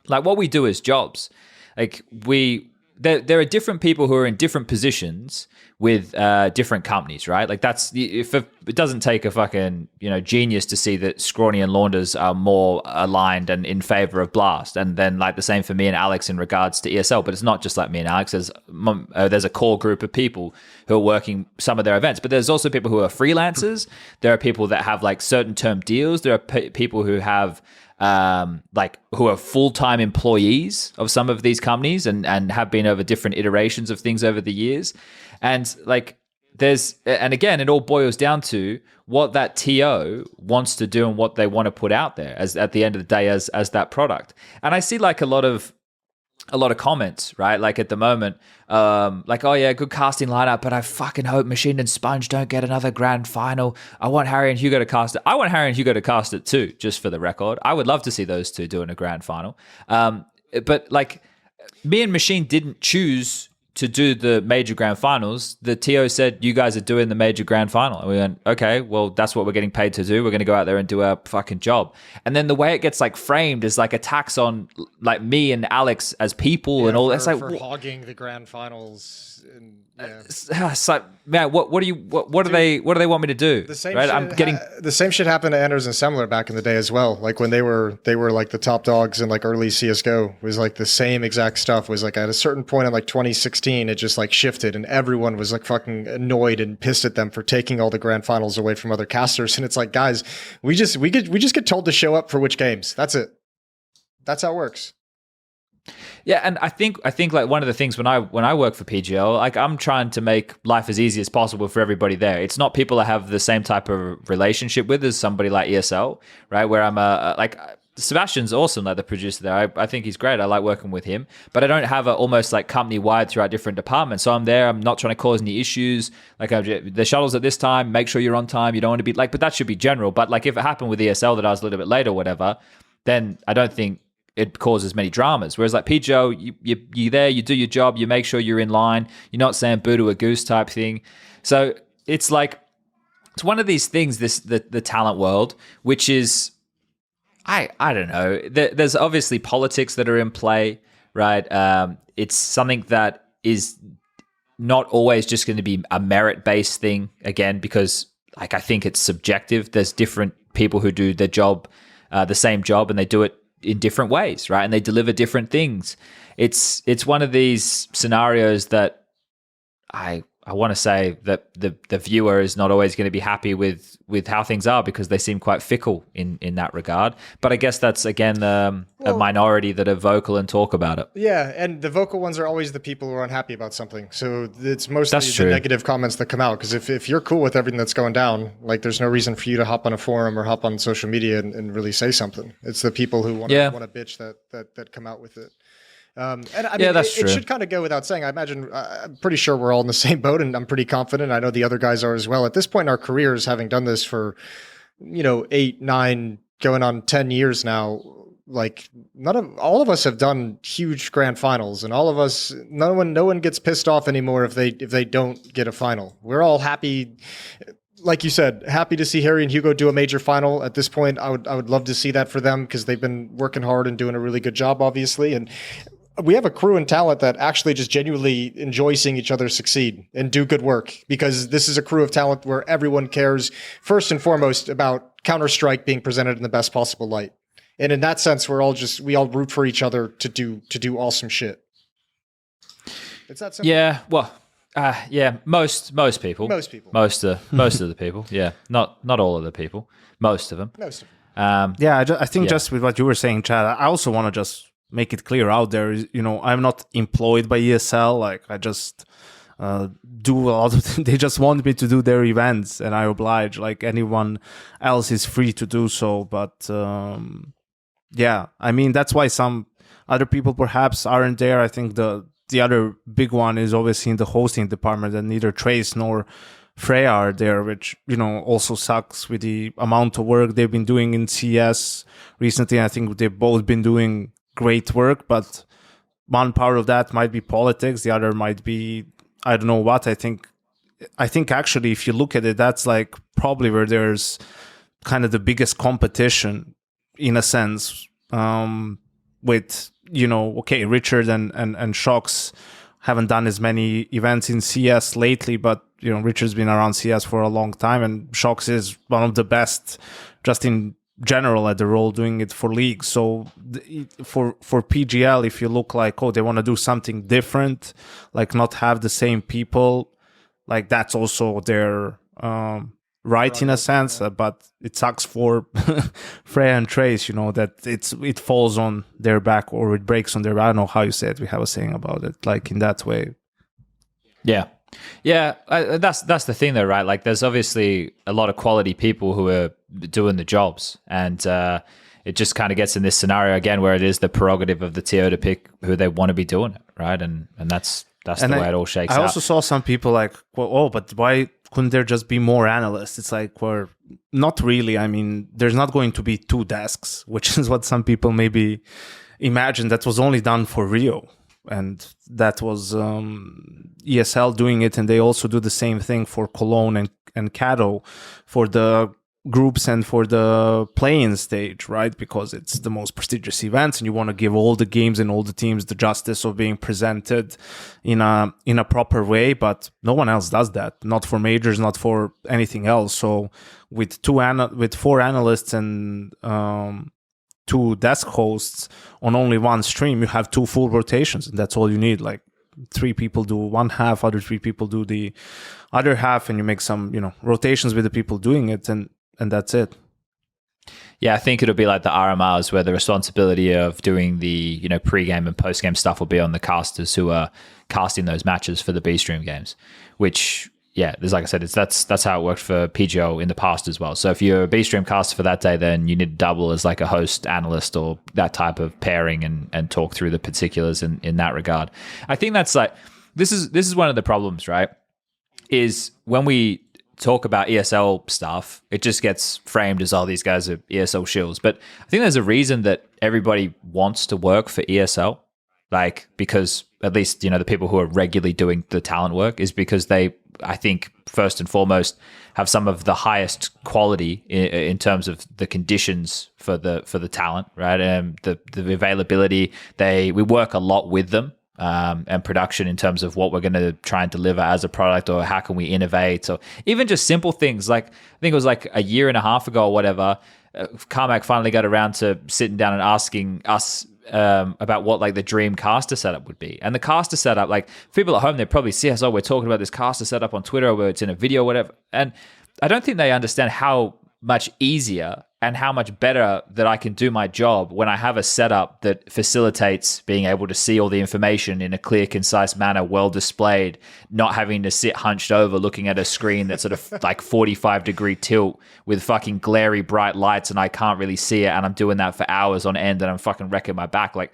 like what we do is jobs. Like there are different people who are in different positions with different companies, right? Like if it doesn't take a fucking genius to see that Scrawny and Launders are more aligned and in favor of Blast, and then like the same for me and Alex in regards to ESL. But it's not just like me and Alex. There's a core group of people who are working some of their events, but there's also people who are freelancers. There are people that have like certain term deals. There are people who have who are full-time employees of some of these companies and have been over different iterations of things over the years. And like and again, it all boils down to what that TO wants to do and what they want to put out there as at the end of the day as that product. And I see like a lot of comments, right? Like at the moment, like, oh yeah, good casting lineup, but I fucking hope Machine and SPUNJ don't get another grand final. I want Harry and Hugo to cast it. I want Harry and Hugo to cast it too, just for the record. I would love to see those two doing a grand final. But like me and Machine didn't choose to do the major grand finals. The TO said, you guys are doing the major grand final. And we went, okay, well, that's what we're getting paid to do. We're going to go out there and do our fucking job. And then the way it gets like framed is like attacks on like me and Alex as people and all that. It's like for hogging the grand finals. And, it's like, man, what do they want me to do? The same right? The same shit happened to Anders and Semler back in the day as well. Like when they were like the top dogs in like early CS:GO, was like the same exact stuff. Was like at a certain point in like 2016, it just like shifted, and everyone was like fucking annoyed and pissed at them for taking all the grand finals away from other casters. And it's like, guys, we just get told to show up for which games. That's it. That's how it works. Yeah, and I think like one of the things when I work for PGL, like I'm trying to make life as easy as possible for everybody there. It's not people I have the same type of relationship with as somebody like ESL, right? Where I'm like Sebastian's awesome, like the producer there. I think he's great. I like working with him, but I don't have almost like company wide throughout different departments. So I'm there. I'm not trying to cause any issues. Like the shuttles at this time, make sure you're on time. You don't want to be like, but that should be general. But like if it happened with ESL that I was a little bit late or whatever, then I don't think it causes many dramas. Whereas like PGO, you there, you do your job, you make sure you're in line. You're not saying boo to a goose type thing. So it's like, it's one of these things, the talent world, which is, I don't know. There's obviously politics that are in play, right? It's something that is not always just going to be a merit-based thing, again, because like I think it's subjective. There's different people who do their job, the same job, and they do it in different ways, right? And they deliver different things. It's one of these scenarios that I I want to say that the viewer is not always going to be happy with how things are because they seem quite fickle in that regard. But I guess that's, again, a minority that are vocal and talk about it. Yeah, and the vocal ones are always the people who are unhappy about something. So it's mostly That's true. the negative comments that come out. Because if you're cool with everything that's going down, like there's no reason for you to hop on a forum or hop on social media and really say something. It's the people who want to bitch that come out with it. And I mean, that's true. It should kind of go without saying. I imagine, I'm pretty sure we're all in the same boat, and I'm pretty confident. I know the other guys are as well. At this point in our careers, having done this for, 8, 9, going on 10 years now, like all of us have done huge grand finals, and all of us, no one gets pissed off anymore if they don't get a final. We're all happy. Like you said, happy to see Harry and Hugo do a major final. At this point, I would love to see that for them because they've been working hard and doing a really good job, obviously. And we have a crew and talent that actually just genuinely enjoy seeing each other succeed and do good work, because this is a crew of talent where everyone cares first and foremost about Counter-Strike being presented in the best possible light. And in that sense, we all root for each other to do awesome shit. It's that simple. Yeah, well, most people. Most of the people. Yeah, not all of the people. Most of them. I think just with what you were saying, Chad, I also want to just make it clear out there, I'm not employed by ESL. Like, I just do a lot of they just want me to do their events, and I oblige. Like, anyone else is free to do so. But I mean, that's why some other people perhaps aren't there. I think the other big one is obviously in the hosting department, and neither Trace nor Freya are there, which, also sucks with the amount of work they've been doing in CS recently. I think they've both been doing great work, but one part of that might be politics, the other might be I don't know what. I think actually, if you look at it, that's like probably where there's kind of the biggest competition in a sense, with Richard and Shocks haven't done as many events in CS lately, but Richard's been around CS for a long time, and Shocks is one of the best just in general at the role, doing it for league. So for PGL, if you look like, they want to do something different, like not have the same people, like that's also their right in a sense, but it sucks for Freya and Trace, that it falls on their back, or it breaks on their back. I don't know how you say it. We have a saying about it, like in that way. Yeah. That's the thing though, right? Like, there's obviously a lot of quality people who are doing the jobs, and it just kind of gets in this scenario again where it is the prerogative of the TO to pick who they want to be doing it, right? And that's the way it all shakes out. I also saw some people like, but why couldn't there just be more analysts? It's like, well, not really. I mean, there's not going to be 2 desks, which is what some people maybe imagine. That was only done for Rio. And that was ESL doing it, and they also do the same thing for Cologne and Cato for the groups and for the play-in stage, right? Because it's the most prestigious events, and you want to give all the games and all the teams the justice of being presented in a proper way. But no one else does that. Not for majors, not for anything else. So with 4 analysts and 2 desk hosts on only one stream, you have 2 full rotations, and that's all you need. Like, 3 people do one half, other 3 people do the other half, and you make some rotations with the people doing it, and that's it. Yeah, I think it'll be like the RMRs, where the responsibility of doing the pre-game and post-game stuff will be on the casters who are casting those matches for the B stream games, which, yeah, there's, like I said, that's how it worked for PGO in the past as well. So if you're a B stream caster for that day, then you need to double as like a host analyst or that type of pairing and talk through the particulars in that regard. I think that's like, this is one of the problems, right? Is when we talk about ESL stuff, it just gets framed as, these guys are ESL shills. But I think there's a reason that everybody wants to work for ESL. Like, because at least, the people who are regularly doing the talent work is because they, I think, first and foremost, have some of the highest quality in terms of the conditions for the talent, right? And the availability. We work a lot with them, and production in terms of what we're going to try and deliver as a product, or how can we innovate, or even just simple things. Like, I think it was like a year and a half ago or whatever, Carmack finally got around to sitting down and asking us about what like the dream caster setup would be. And the caster setup, like people at home, they probably see us, oh, we're talking about this caster setup on Twitter, or it's in a video, or whatever. And I don't think they understand how much easier and how much better that I can do my job when I have a setup that facilitates being able to see all the information in a clear, concise manner, well displayed, not having to sit hunched over looking at a screen that's sort of like 45-degree tilt with fucking glary bright lights and I can't really see it, and I'm doing that for hours on end and I'm fucking wrecking my back. Like,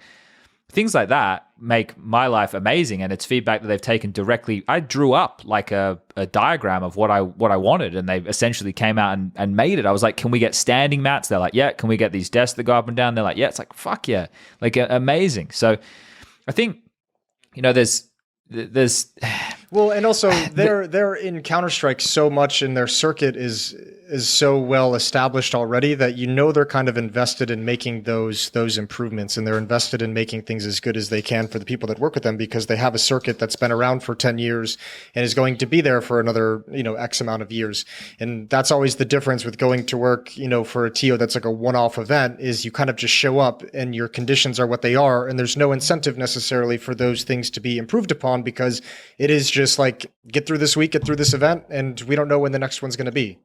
things like that make my life amazing, and it's feedback that they've taken directly. I drew up like a diagram of what I wanted, and they essentially came out and made it. I was like, can we get standing mats? They're like, yeah. Can we get these desks that go up and down? They're like, yeah. It's like, fuck yeah. Like, amazing. So I think, there's well, and also they're in Counter-Strike so much, and their circuit is so well established already that they're kind of invested in making those improvements, and they're invested in making things as good as they can for the people that work with them, because they have a circuit that's been around for 10 years and is going to be there for another X amount of years. And that's always the difference with going to work for a TO that's like a one-off event, is you kind of just show up and your conditions are what they are, and there's no incentive necessarily for those things to be improved upon, because it is just like, get through this week, get through this event, and we don't know when the next one's going to be.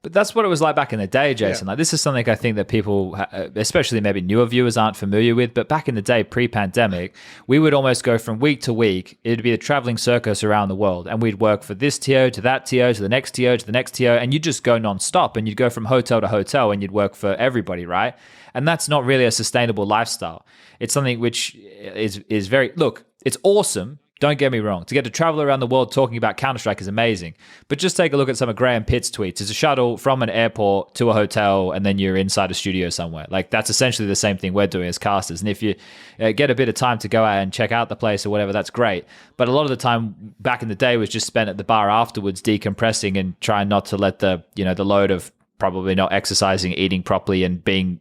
But that's what it was like back in the day, Jason. Yeah. Like, this is something I think that people, especially maybe newer viewers, aren't familiar with. But back in the day, pre-pandemic, we would almost go from week to week. It'd be a traveling circus around the world, and we'd work for this TO to that TO to the next TO to the next TO, and you'd just go non-stop, and you'd go from hotel to hotel, and you'd work for everybody, right? And that's not really a sustainable lifestyle. It's something which is very, look, it's awesome. Don't get me wrong. To get to travel around the world talking about Counter-Strike is amazing. But just take a look at some of Graham Pitt's tweets. It's a shuttle from an airport to a hotel, and then you're inside a studio somewhere. Like, that's essentially the same thing we're doing as casters. And if you get a bit of time to go out and check out the place or whatever, that's great. But a lot of the time back in the day was just spent at the bar afterwards, decompressing and trying not to let the load of probably not exercising, eating properly, and being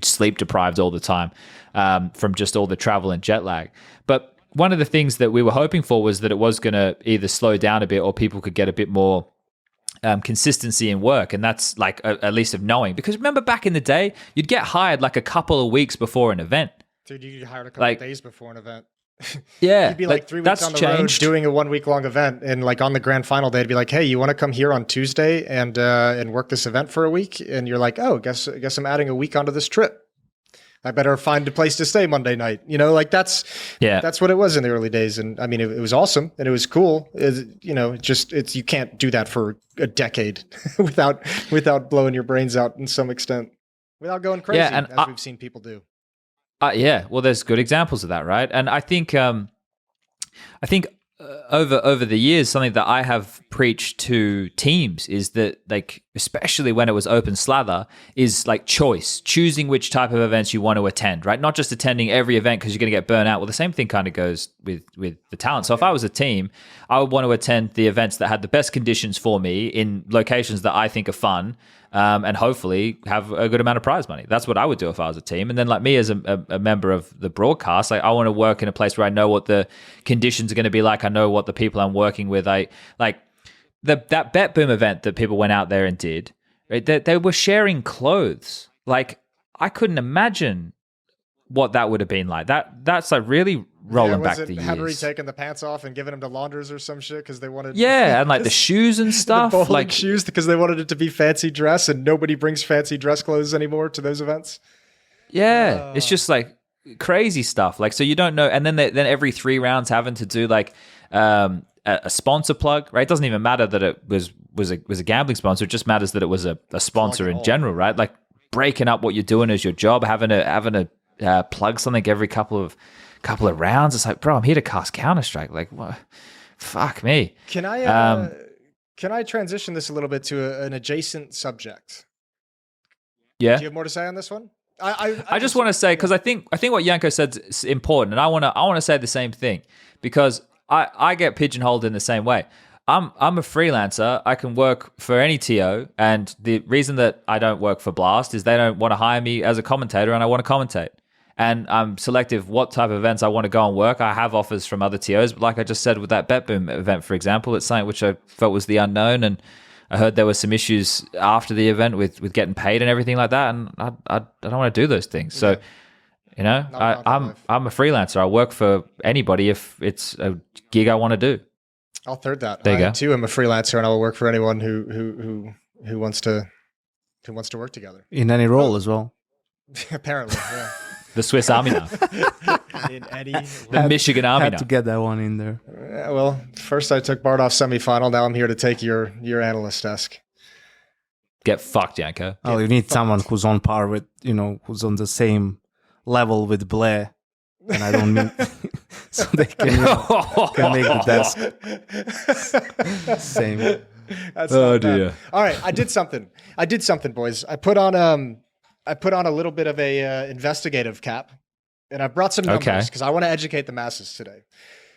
sleep deprived all the time from just all the travel and jet lag. But one of the things that we were hoping for was that it was going to either slow down a bit, or people could get a bit more consistency in work. And that's like at least of knowing. Because remember, back in the day, you'd get hired like a couple of weeks before an event. Dude, you get hired a couple of days before an event. Yeah. You'd be like 3 weeks on the road doing a 1 week long event, and like on the grand final day, it'd be like, hey, you want to come here on Tuesday and work this event for a week? And you're like, oh, guess I'm adding a week onto this trip. I better find a place to stay Monday night. That's what it was in the early days. And I mean, it was awesome and it was cool. You can't do that for a decade without blowing your brains out in some extent, without going crazy, as we've seen people do. Yeah. Well, there's good examples of that, right? And I think over the years, something that I have preached to teams is that, like, especially when it was open slather, is like choosing which type of events you want to attend, right? Not just attending every event because you're going to get burnt out. Well, the same thing kind of goes with the talent. So if I was a team, I would want to attend the events that had the best conditions for me in locations that I think are fun, and hopefully have a good amount of prize money. That's what I would do if I was a team. And then, like, me as a member of the broadcast, like, I want to work in a place where I know what the conditions are going to be like. I know what the people I'm working with. That Bet Boom event that people went out there and did, right? They were sharing clothes. Like, I couldn't imagine what that would have been like. That's like really rolling back the years. Henry taking the pants off and giving them to launders or some shit because they wanted... Yeah, and like the shoes and stuff. The bowling shoes because they wanted it to be fancy dress, and nobody brings fancy dress clothes anymore to those events. Yeah, it's just like crazy stuff. Like, so you don't know, and then every 3 rounds having to do like a sponsor plug, right? It doesn't even matter that it was a gambling sponsor. It just matters that it was a sponsor in general, right? Like breaking up what you're doing as your job, having to plug something every couple of rounds. It's like, bro, I'm here to cast Counter-Strike. Like, what? Fuck me. Can I transition this a little bit to an adjacent subject? Yeah. Do you have more to say on this one? I just want to say, because I think what Yanko said is important, and I want to say the same thing, because I get pigeonholed in the same way. I'm a freelancer. I can work for any TO, and the reason that I don't work for Blast is they don't want to hire me as a commentator, and I want to commentate. And I'm selective what type of events I want to go and work. I have offers from other TOs, but like I just said with that Bet Boom event, for example, it's something which I felt was the unknown, and I heard there were some issues after the event with getting paid and everything like that, and I don't want to do those things. So You know, Not a mountain life. I'm a freelancer. I work for anybody if it's a gig I want to do. I'll third that. There you I go. too am a freelancer, and I will work for anyone who wants to work together. In any role as well. Apparently, yeah. The Swiss Army knife, In any. the Michigan Army Had knife. to get that one in there. Well, first I took Bart off semifinal. Now I'm here to take your analyst desk. Get fucked, Yanko. Oh, you need someone who's on par with, who's on the same level with Blair. And I don't mean so they can make the desk same. That's Oh, not bad. dear. All right, I did something, boys. I put on a little bit of a investigative cap, and I brought some numbers Okay. because I want to educate the masses today.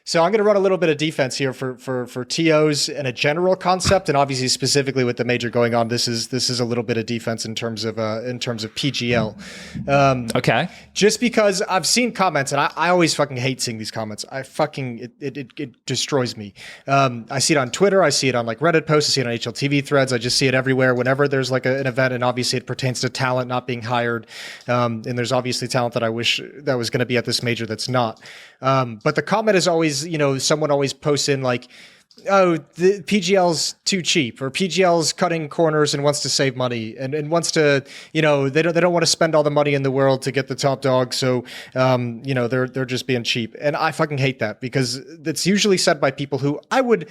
So I'm going to run a little bit of defense here for TOs and a general concept, and obviously specifically with the major going on, this is a little bit of defense in terms of PGL. Okay. Just because I've seen comments, and I always fucking hate seeing these comments. It destroys me. I see it on Twitter. I see it on like Reddit posts. I see it on HLTV threads. I just see it everywhere whenever there's like an event, and obviously it pertains to talent not being hired. And there's obviously talent that I wish that was going to be at this major that's not. But the comment is always, someone always posts in like, oh, the PGL's too cheap, or PGL's cutting corners and wants to save money and wants to, they don't want to spend all the money in the world to get the top dog. So, they're just being cheap. And I fucking hate that because it's usually said by people who I would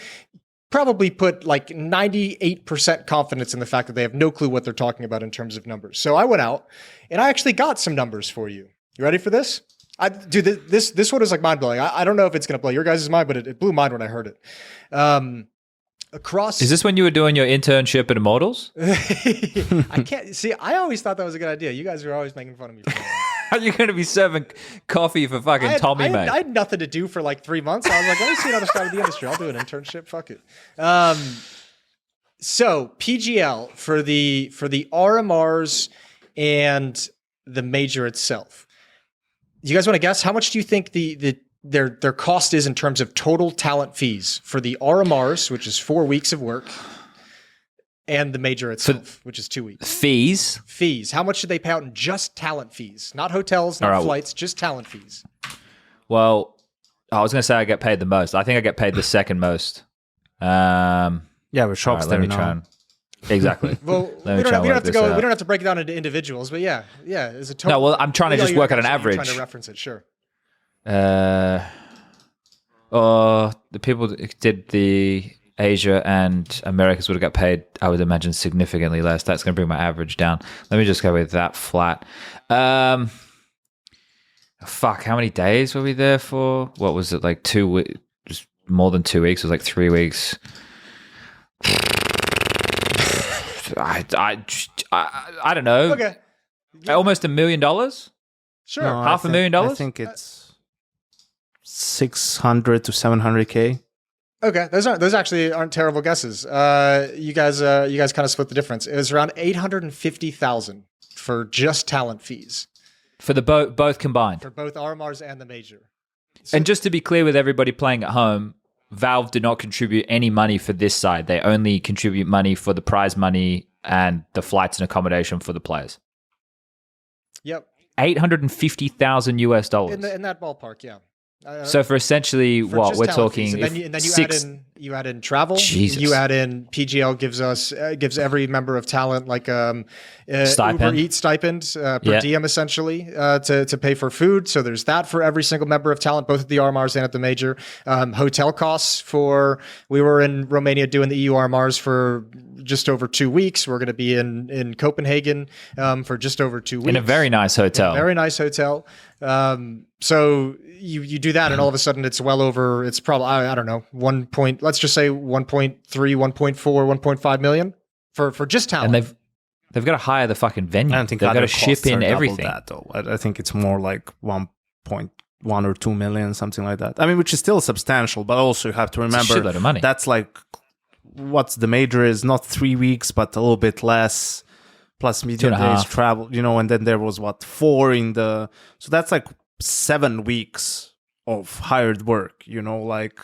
probably put like 98% confidence in the fact that they have no clue what they're talking about in terms of numbers. So I went out and I actually got some numbers for you. You ready for this? This one is like mind blowing. I don't know if it's going to blow your guys' mind, but it blew mine when I heard it. Is Is this when you were doing your internship at Immortals? I can't see. I always thought that was a good idea. You guys were always making fun of me. For that. Are you going to be serving coffee for fucking Tommy, mate? I had nothing to do for like 3 months. I was like, let me see another side of the industry. I'll do an internship. Fuck it. So PGL for the RMRs and the major itself. You guys want to guess how much do you think their cost is in terms of total talent fees for the RMRs, which is 4 weeks of work, and the major itself, which is 2 weeks? Fees? Fees. How much should they pay out in just talent fees? Not hotels, not flights, just talent fees. Well, I was going to say I get paid the most. I think I get paid the second most. Yeah, we're shops Let there me now. try and... Exactly. Well, we don't have to go. We don't have to break it down into individuals, but yeah, as a total. No, well, I'm trying to just work out an average. Trying to reference it, sure. The people that did the Asia and Americas would have got paid, I would imagine, significantly less. That's going to bring my average down. Let me just go with that flat. Fuck, how many days were we there for? What was it, like 2 weeks? Just more than 2 weeks. It was like 3 weeks. I don't know. Okay. Almost $1 million? Sure. No, $500,000? I think it's 600 to 700K. Okay, those actually aren't terrible guesses. You guys kind of split the difference. It was around 850,000 for just talent fees For the both combined. for both RMRs and the major. And just to be clear with everybody playing at home, Valve did not contribute any money for this side. They only contribute money for the prize money and the flights and accommodation for the players. Yep, $850,000 US. in that ballpark, yeah. So for essentially For what just we're talent fees. talking, and then you add in travel. Jesus. You add in PGL gives every member of talent like Stipend. Uber Eats stipend per diem essentially to pay for food. So there's that for every single member of talent, both at the RMRs and at the major. Hotel costs we were in Romania doing the EU RMRs for just over 2 weeks. We're going to be in Copenhagen for just over 2 weeks in a very nice hotel. very nice hotel. So you do that, and all of a sudden it's well over. It's probably I don't know let's just say 1.3, 1.4, 1.5 million for just talent. And they've got to hire the fucking venue. I don't think they've got other to ship costs are in double everything. that, though. I think it's more like 1.1 or 2 million, something like that. I mean, which is still substantial, but also you have to remember shitload of money. That's like what's the major is not 3 weeks, but a little bit less. Plus media 2.5 days travel, and then there was 4 in the. So that's like 7 weeks of hired work. Like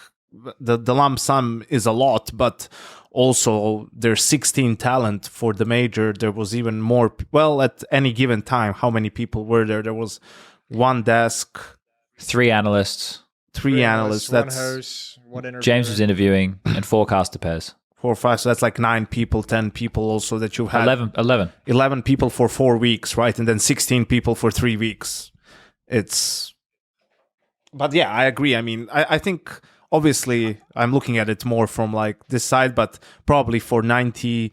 the lump sum is a lot, but also there's 16 talent for the major. There was even more. Well, at any given time, how many people were there? There was one desk, 3 analysts. three analysts. one That's host, one interviewer. James was interviewing, and 4 caster pairs. 4 or 5. So that's like 9 people, 10 people also that you had. 11 people for 4 weeks, right? And then 16 people for 3 weeks. But yeah, I agree. I mean, I think obviously I'm looking at it more from like this side, but probably for 98%,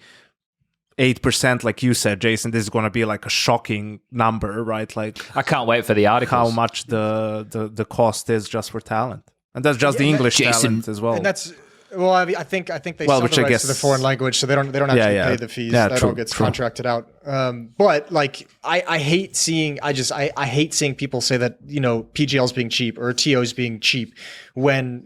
like you said, Jason, this is going to be like a shocking number, right? Like I can't wait for the articles. how much the cost is just for talent. And that's just the English talent as well. And that's well, I think they Well, sell which the I rights guess- to the foreign language, so they don't actually yeah. pay the fees. Yeah, That true, all gets true. contracted out. But like I hate seeing I hate seeing people say that, you know, PGL's being cheap or TO's being cheap when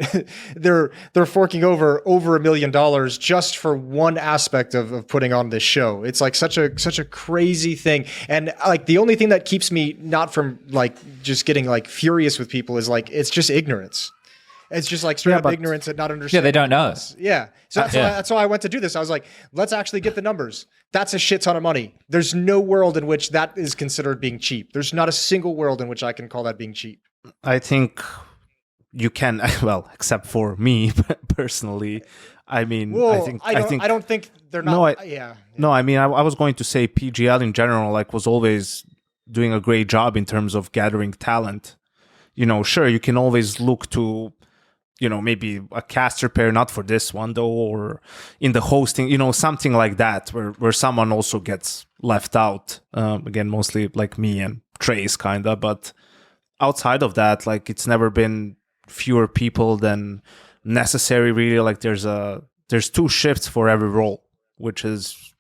they're forking over $1 million just for one aspect of putting on this show. It's like such a crazy thing. And like the only thing that keeps me not from like just getting like furious with people is like it's just ignorance. It's just like straight up but- ignorance and not understanding. Yeah, they don't know. Yeah. So that's why I went to do this. I was like, let's actually get the numbers. That's a shit ton of money. There's no world in which that is considered being cheap. There's not a single world in which I can call that being cheap. I think you can, well, except for me personally. I mean, Well, I don't think they're not. No, yeah. No, I mean, I was going to say PGL in general, like, was always doing a great job in terms of gathering talent. You know, sure, you can always look to, you know, maybe a caster pair, not for this one though, or in the hosting, you know, something like that, where someone also gets left out. Again, mostly like me and Trace, kinda, but outside of that, like, it's never been fewer people than necessary. Really, like, there's 2 shifts for every role, which is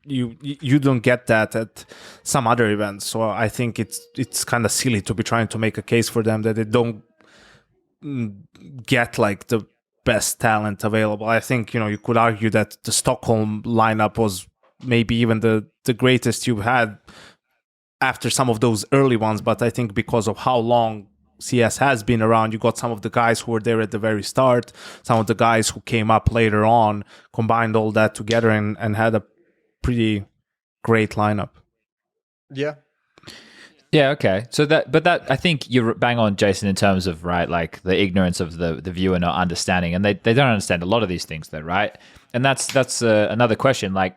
you don't get that at some other events. So I think it's kind of silly to be trying to make a case for them that they don't get like the best talent available. I think, you know, you could argue that the Stockholm lineup was maybe even the greatest you've had after some of those early ones, but I think because of how long CS has been around, you got some of the guys who were there at the very start, some of the guys who came up later on, combined all that together and had a pretty great lineup. Yeah. Yeah, okay. So that I think you're bang on, Jason, in terms of, right, like the ignorance of the viewer not understanding, and they don't understand a lot of these things, though, right? And that's another question. Like,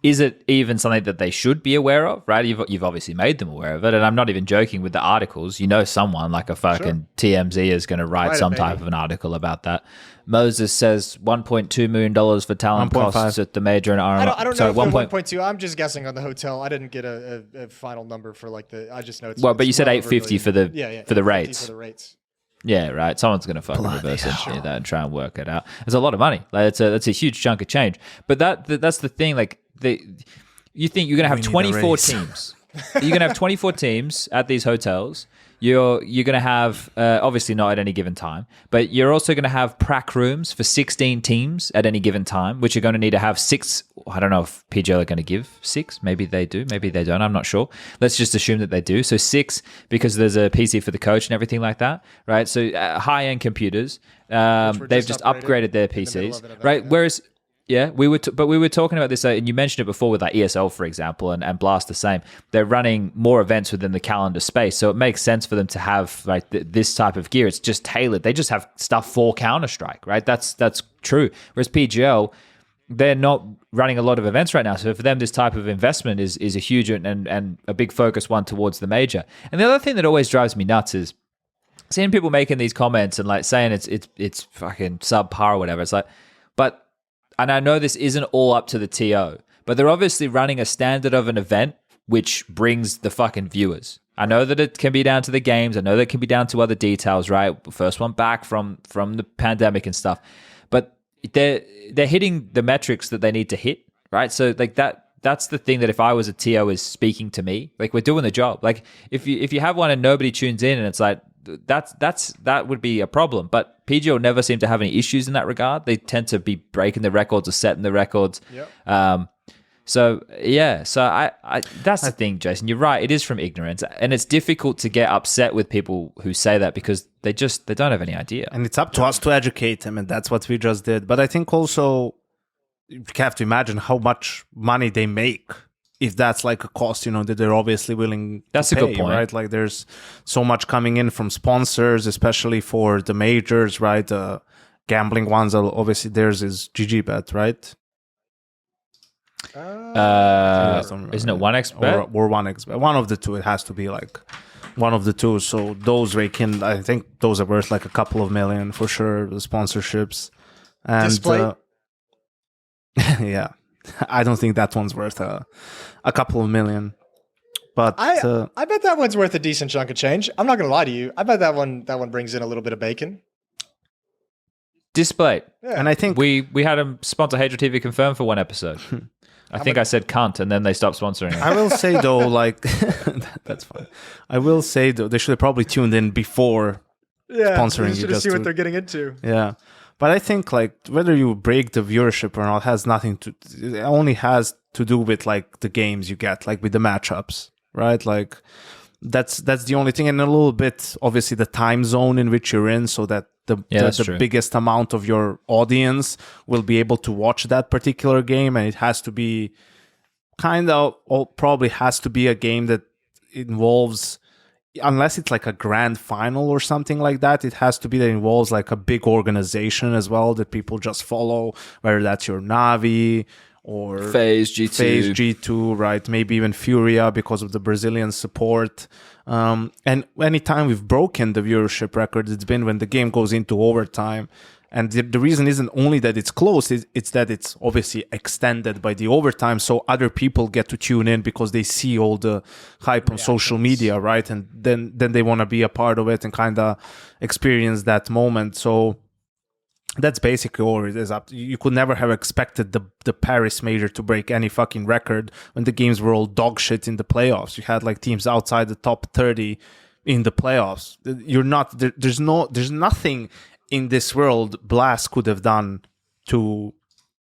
is it even something that they should be aware of, right? You've obviously made them aware of it, and I'm not even joking with the articles. You know, someone like a fucking TMZ is going to write some type of an article about that. Moses says $1.2 million for talent 1.5 costs at the major and RM. I don't know if 1.2. I'm just guessing on the hotel. I didn't get a final number for like I just know it's well, but you said well over 850 for the for the 850 rates. For the rates. Yeah, right. Someone's going to fucking reverse engineer that and try and work it out. It's a lot of money. Like, that's a huge chunk of change. But that's the thing. Like, you think you're going to have 24 teams. You're going to have 24 teams at these hotels. You're going to have, obviously not at any given time, but you're also going to have prac rooms for 16 teams at any given time, which you're going to need to have 6. I don't know if PGL are going to give 6. Maybe they do. Maybe they don't. I'm not sure. Let's just assume that they do. So 6, because there's a PC for the coach and everything like that, right? So high-end computers, they've just upgraded their PCs, right? Whereas... Yeah, we were talking about this, and you mentioned it before with like ESL, for example, and Blast the same. They're running more events within the calendar space, so it makes sense for them to have like this type of gear. It's just tailored. They just have stuff for Counter-Strike, right? That's true. Whereas PGL, they're not running a lot of events right now, so for them, this type of investment is a huge and a big focus one towards the major. And the other thing that always drives me nuts is seeing people making these comments and like saying it's fucking subpar or whatever. It's like, but. And I know this isn't all up to the TO, but they're obviously running a standard of an event which brings the fucking viewers. I know that it can be down to the games. I know that it can be down to other details, right? First one back from the pandemic and stuff. But they're hitting the metrics that they need to hit, right? So like that's the thing that if I was a TO is speaking to me, like we're doing the job. Like if you have one and nobody tunes in and it's like, that would be a problem. But PGL never seem to have any issues in that regard. They tend to be breaking the records or setting the records. Yep. So I that's the thing, Jason. You're right. It is from ignorance, and it's difficult to get upset with people who say that because they don't have any idea. And it's up to us to educate them, and that's what we just did. But I think also you have to imagine how much money they make if that's like a cost, that they're obviously willing That's to a pay, good point. right? Like there's so much coming in from sponsors, especially for the majors, right? Gambling ones, obviously theirs is GGBet, right? Isn't it 1xBet? Or 1xBet? One of the two. It has to be like one of the two. So those rake in, I think those are worth like a couple of million for sure, the sponsorships. And Display? yeah, I don't think that one's worth a couple of million. But I bet that one's worth a decent chunk of change. I'm not gonna lie to you. I bet that one brings in a little bit of bacon. Display. Yeah. and I think We had them sponsor Hadra TV confirmed for one episode. I think I said cunt, and then they stopped sponsoring it. I will say though, like that's fine. I will say though, they should have probably tuned in before sponsoring you should just see what to- they're getting into. Yeah. But I think like whether you break the viewership or not has nothing to, it only has to do with like the games you get, like with the matchups, right? Like that's the only thing. And a little bit, obviously the time zone in which you're in, so that that's the true. biggest amount of your audience will be able to watch that particular game. And it has to be probably has to be a game that involves, unless it's like a grand final or something like that, it has to be that involves like a big organization as well that people just follow, whether that's your Navi or Phase G2. Phase G2, right? Maybe even Furia because of the Brazilian support. And anytime we've broken the viewership record, it's been when the game goes into overtime. And the reason isn't only that it's close, it's that it's obviously extended by the overtime, so other people get to tune in because they see all the hype on social media, right? And then they want to be a part of it and kind of experience that moment. So that's basically all it is. You could never have expected the Paris Major to break any fucking record when the games were all dog shit in the playoffs. You had like teams outside the top 30 in the playoffs. There's nothing in this world Blast could have done to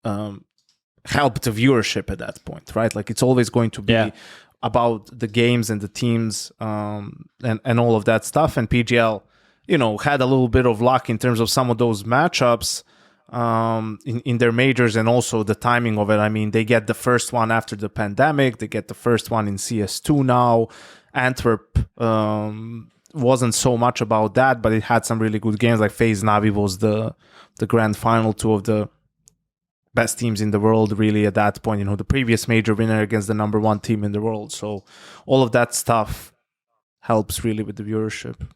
help the viewership at that point, right? Like it's always going to be about the games and the teams and all of that stuff. And PGL, had a little bit of luck in terms of some of those matchups in their majors and also the timing of it. I mean, they get the first one after the pandemic. They get the first one in CS2 now. Antwerp wasn't so much about that, but it had some really good games. Like FaZe Navi was the grand final, two of the best teams in the world, really, at that point. The previous major winner against the number one team in the world. So all of that stuff helps really with the viewership.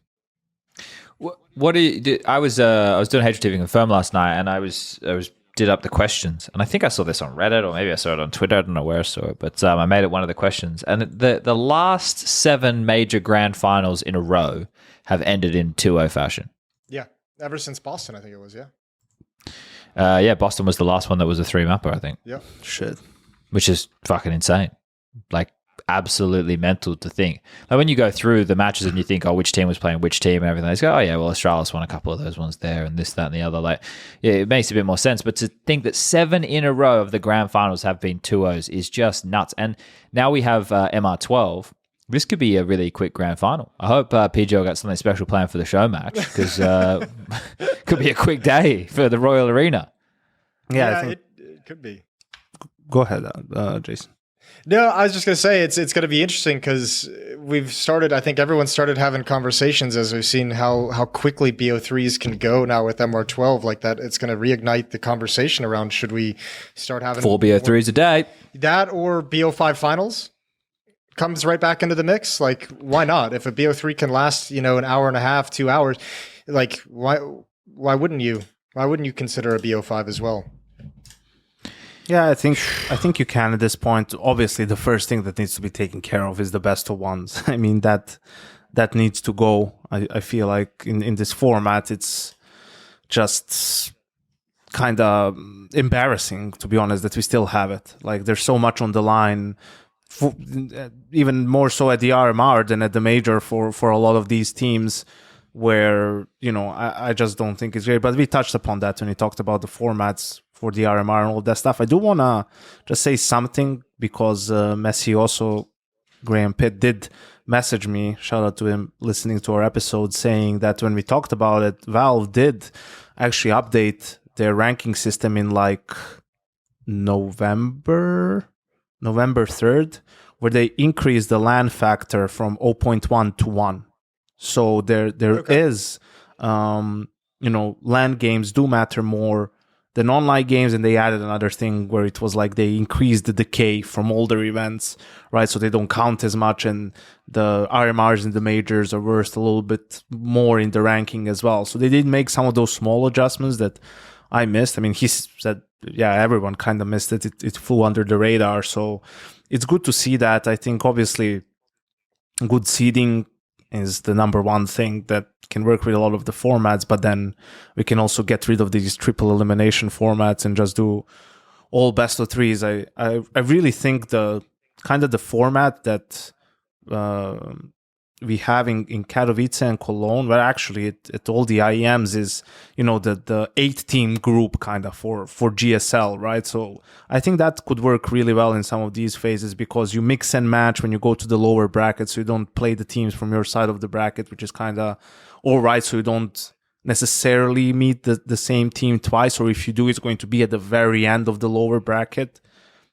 What do you do? I was doing Hadra TV confirm last night, and I was did up the questions, and I think I saw this on Reddit or maybe I saw it on Twitter. I don't know where I saw it, but I made it one of the questions. And the last 7 major grand finals in a row have ended in 2-0 fashion. Yeah, ever since Boston, I think it was. Yeah. Boston was the last one that was a 3-mapper, I think. Yeah. Shit. Which is fucking insane. Like absolutely mental to think. Like when you go through the matches and you think, oh, which team was playing which team and everything, they go, oh yeah, well, Australis won a couple of those ones there and this, that, and the other. Like, yeah, it makes a bit more sense. But to think that 7 in a row of the grand finals have been 2-0s is just nuts. And now we have MR12. This could be a really quick grand final. I hope PGL got something special planned for the show match because could be a quick day for the Royal Arena. Yeah, I think it could be. Go ahead, Jason. No, I was just going to say it's going to be interesting because I think everyone started having conversations as we've seen how quickly BO3s can go now with MR12 like that. It's going to reignite the conversation around should we start having 4 BO3s a day. That or BO5 finals comes right back into the mix. Like, why not? If a BO3 can last, an hour and a half, 2 hours, like why wouldn't you? Why wouldn't you consider a BO5 as well? Yeah, I think you can at this point. Obviously, the first thing that needs to be taken care of is the best of ones. I mean, that needs to go. I feel like in this format, it's just kind of embarrassing, to be honest, that we still have it. Like, there's so much on the line, even more so at the RMR than at the major for a lot of these teams, where, I just don't think it's great. But we touched upon that when we talked about the formats for the RMR and all that stuff. I do want to just say something because Messi also, Graham Pitt, did message me, shout out to him, listening to our episode, saying that when we talked about it, Valve did actually update their ranking system in like November November 3rd, where they increased the LAN factor from 0.1 to 1. So there is, LAN games do matter more than online games, and they added another thing where it was like they increased the decay from older events, right? So they don't count as much, and the RMRs in the majors are worth a little bit more in the ranking as well. So they did make some of those small adjustments that I missed. I mean, he said, yeah, everyone kind of missed it. It flew under the radar. So it's good to see that. I think obviously good seeding is the number one thing that can work with a lot of the formats, but then we can also get rid of these triple elimination formats and just do all best of threes. I really think the kind of the format that we have in Katowice and Cologne, where actually at all the IEMs is, the 8-team group kind of for GSL, right? So I think that could work really well in some of these phases, because you mix and match when you go to the lower brackets, so you don't play the teams from your side of the bracket, which is kind of all right. So you don't necessarily meet the same team twice, or if you do, it's going to be at the very end of the lower bracket.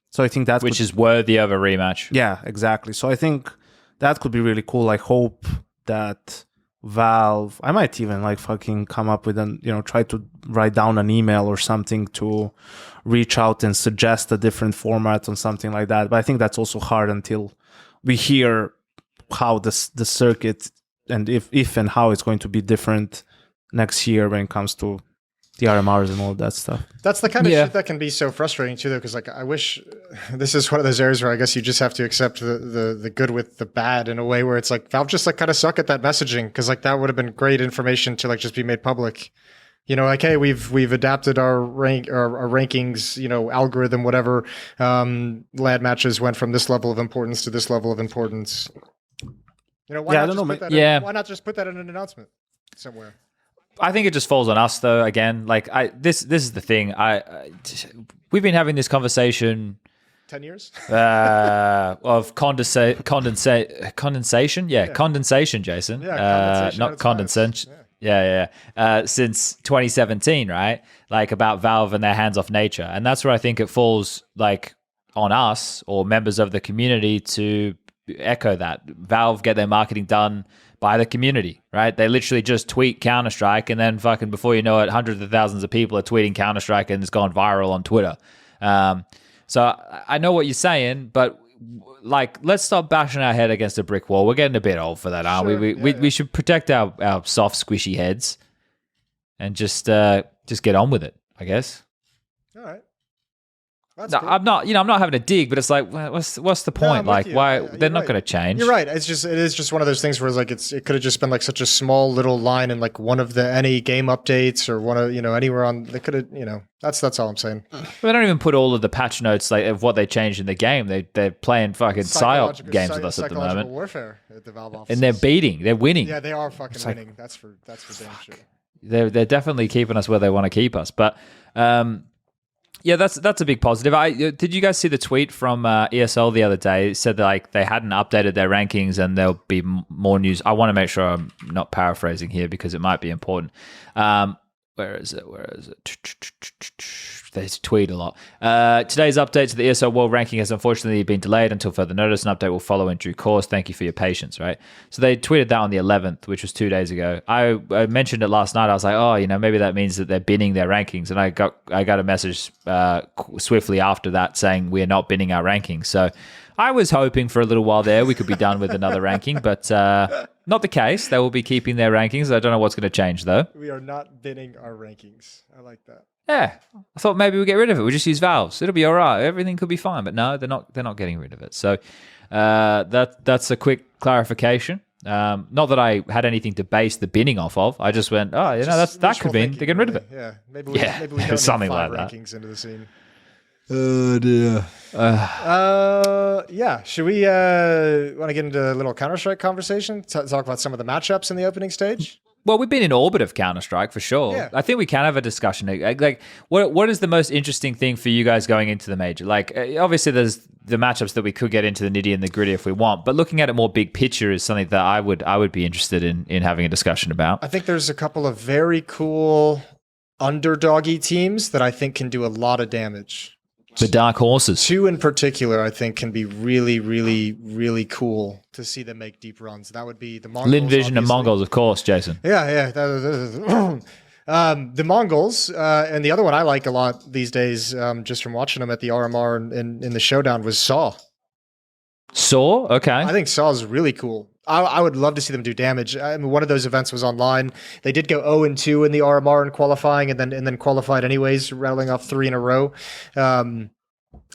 So I think that which is worthy of a rematch. Yeah, exactly. So I think that could be really cool. I hope that Valve, I might even fucking come up with try to write down an email or something to reach out and suggest a different format or something like that. But I think that's also hard until we hear how the circuit and if and how it's going to be different next year when it comes to the RMRs and all that stuff. That's the kind of shit that can be so frustrating too, though, because I wish this is one of those areas where I guess you just have to accept the good with the bad in a way where it's like Valve just kind of suck at that messaging, because that would have been great information to just be made public. Hey, we've adapted our rankings, algorithm, whatever. LAN matches went from this level of importance to this level of importance. Why not just put that in an announcement somewhere? I think it just falls on us, though. Again, this is the thing. We've been having this conversation 10 years of condensation. Yeah, condensation, Jason. Yeah, not condensation. Yeah. Since 2017, right? About Valve and their hands-off nature, and that's where I think it falls on us or members of the community to echo that. Valve get their marketing done by the community, right? They literally just tweet Counter-Strike, and then fucking before you know it, hundreds of thousands of people are tweeting Counter-Strike, and it's gone viral on Twitter. So I know what you're saying, but let's stop bashing our head against a brick wall. We're getting a bit old for that, aren't we? We should protect our soft, squishy heads and just get on with it, I guess. All right. No, cool. I'm not having a dig, but it's what's the point? Why they're not going to change? You're right. It is just one of those things where it could have just been such a small little line in one of any game updates or one of anywhere on. They could have that's all I'm saying. They don't even put all of the patch notes of what they changed in the game. They're playing fucking psyop games with us at the moment. Warfare at the Valve office. And they're winning. Yeah, they are fucking winning. That's for damn sure. They're definitely keeping us where they want to keep us, but. Yeah, that's a big positive. Did you guys see the tweet from ESL the other day? It said that they hadn't updated their rankings and there'll be more news. I want to make sure I'm not paraphrasing here because it might be important. Where is it? They tweet a lot. Today's update to the ESL World Ranking has unfortunately been delayed until further notice. An update will follow in due course. Thank you for your patience, right? So they tweeted that on the 11th, which was 2 days ago. I mentioned it last night. I was like, maybe that means that they're binning their rankings. And I got a message swiftly after that saying we're not binning our rankings. So I was hoping for a little while there we could be done with another ranking, but not the case. They will be keeping their rankings. I don't know what's going to change, though. We are not binning our rankings. I like that. Yeah, I thought maybe we'll get rid of it. We'll just use Valves. It'll be all right. Everything could be fine. But no, they're not getting rid of it. So that's a quick clarification. Not that I had anything to base the binning off of. I just went, that could mean they're getting rid of it. Yeah, maybe we don't something need 5 like that. rankings into the scene. Oh dear. Yeah. Should we want to get into a little Counter-Strike conversation? Talk about some of the matchups in the opening stage? Well, we've been in orbit of Counter-Strike for sure. Yeah. I think we can have a discussion. What is the most interesting thing for you guys going into the major? Obviously, there's the matchups that we could get into the nitty and the gritty if we want, but looking at it more big picture is something that I would be interested in having a discussion about. I think there's a couple of very cool underdoggy teams that I think can do a lot of damage The dark horses. Two in particular, I think, can be really, really, really cool to see them make deep runs. That would be the Mongols. Lin Vision and obviously. Mongols, of course, Jason. Yeah. The Mongols, and the other one I like a lot these days, just from watching them at the RMR and in the Showdown, was Saw. Saw? Okay. I think Saw is really cool. I would love to see them do damage. I mean, one of those events was online. They did go 0-2 in the RMR in qualifying, and then qualified anyways, rattling off 3 in a row.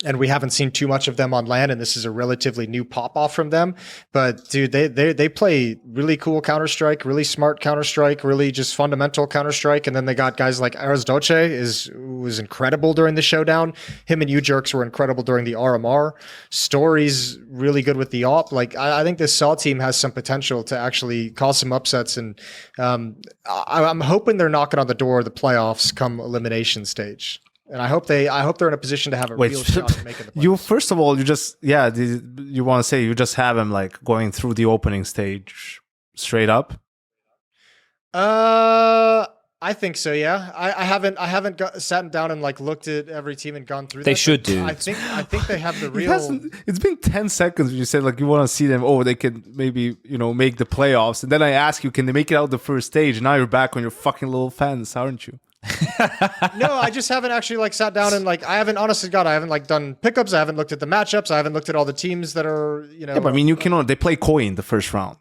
And we haven't seen too much of them on land, and this is a relatively new pop-off from them. But, dude, they play really cool Counter-Strike, really smart Counter-Strike, really just fundamental Counter-Strike. And then they got guys like Arazdoce was incredible during the Showdown. Him and U-Jerks were incredible during the RMR. Story's really good with the AWP. Like, I think this SAW team has some potential to actually cause some upsets. And I'm hoping they're knocking on the door of the playoffs come elimination stage. And I hope they're in a position to have a real shot at making the playoffs. You first of all, you want to say you just have him like going through the opening stage straight up. I think so. Yeah, I haven't sat down and like looked at every team and gone through. They should do. I think they have the real. It's been 10 seconds when you said like you want to see them. Oh, they can maybe make the playoffs, and then I ask you, can they make it out the first stage? Now you're back on your fucking little fence, aren't you? No, I just haven't actually like sat down and like I haven't like done pickups. I haven't looked at the matchups. I haven't looked at all the teams that are Yeah, but I mean, they play Koi the first round.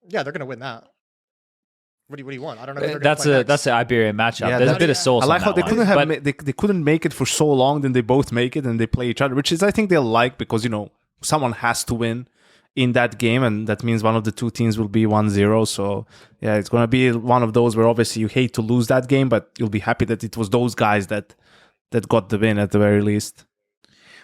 Yeah, they're gonna win that. What do you want? I don't know. That's an Iberian matchup. Yeah, there's a bit of sauce. I like how they couldn't they couldn't make it for so long. Then they both make it and they play each other, which is I think they'll like because someone has to win in that game, and that means one of the two teams will be 1-0. So yeah, it's going to be one of those where obviously you hate to lose that game, but you'll be happy that it was those guys that got the win at the very least.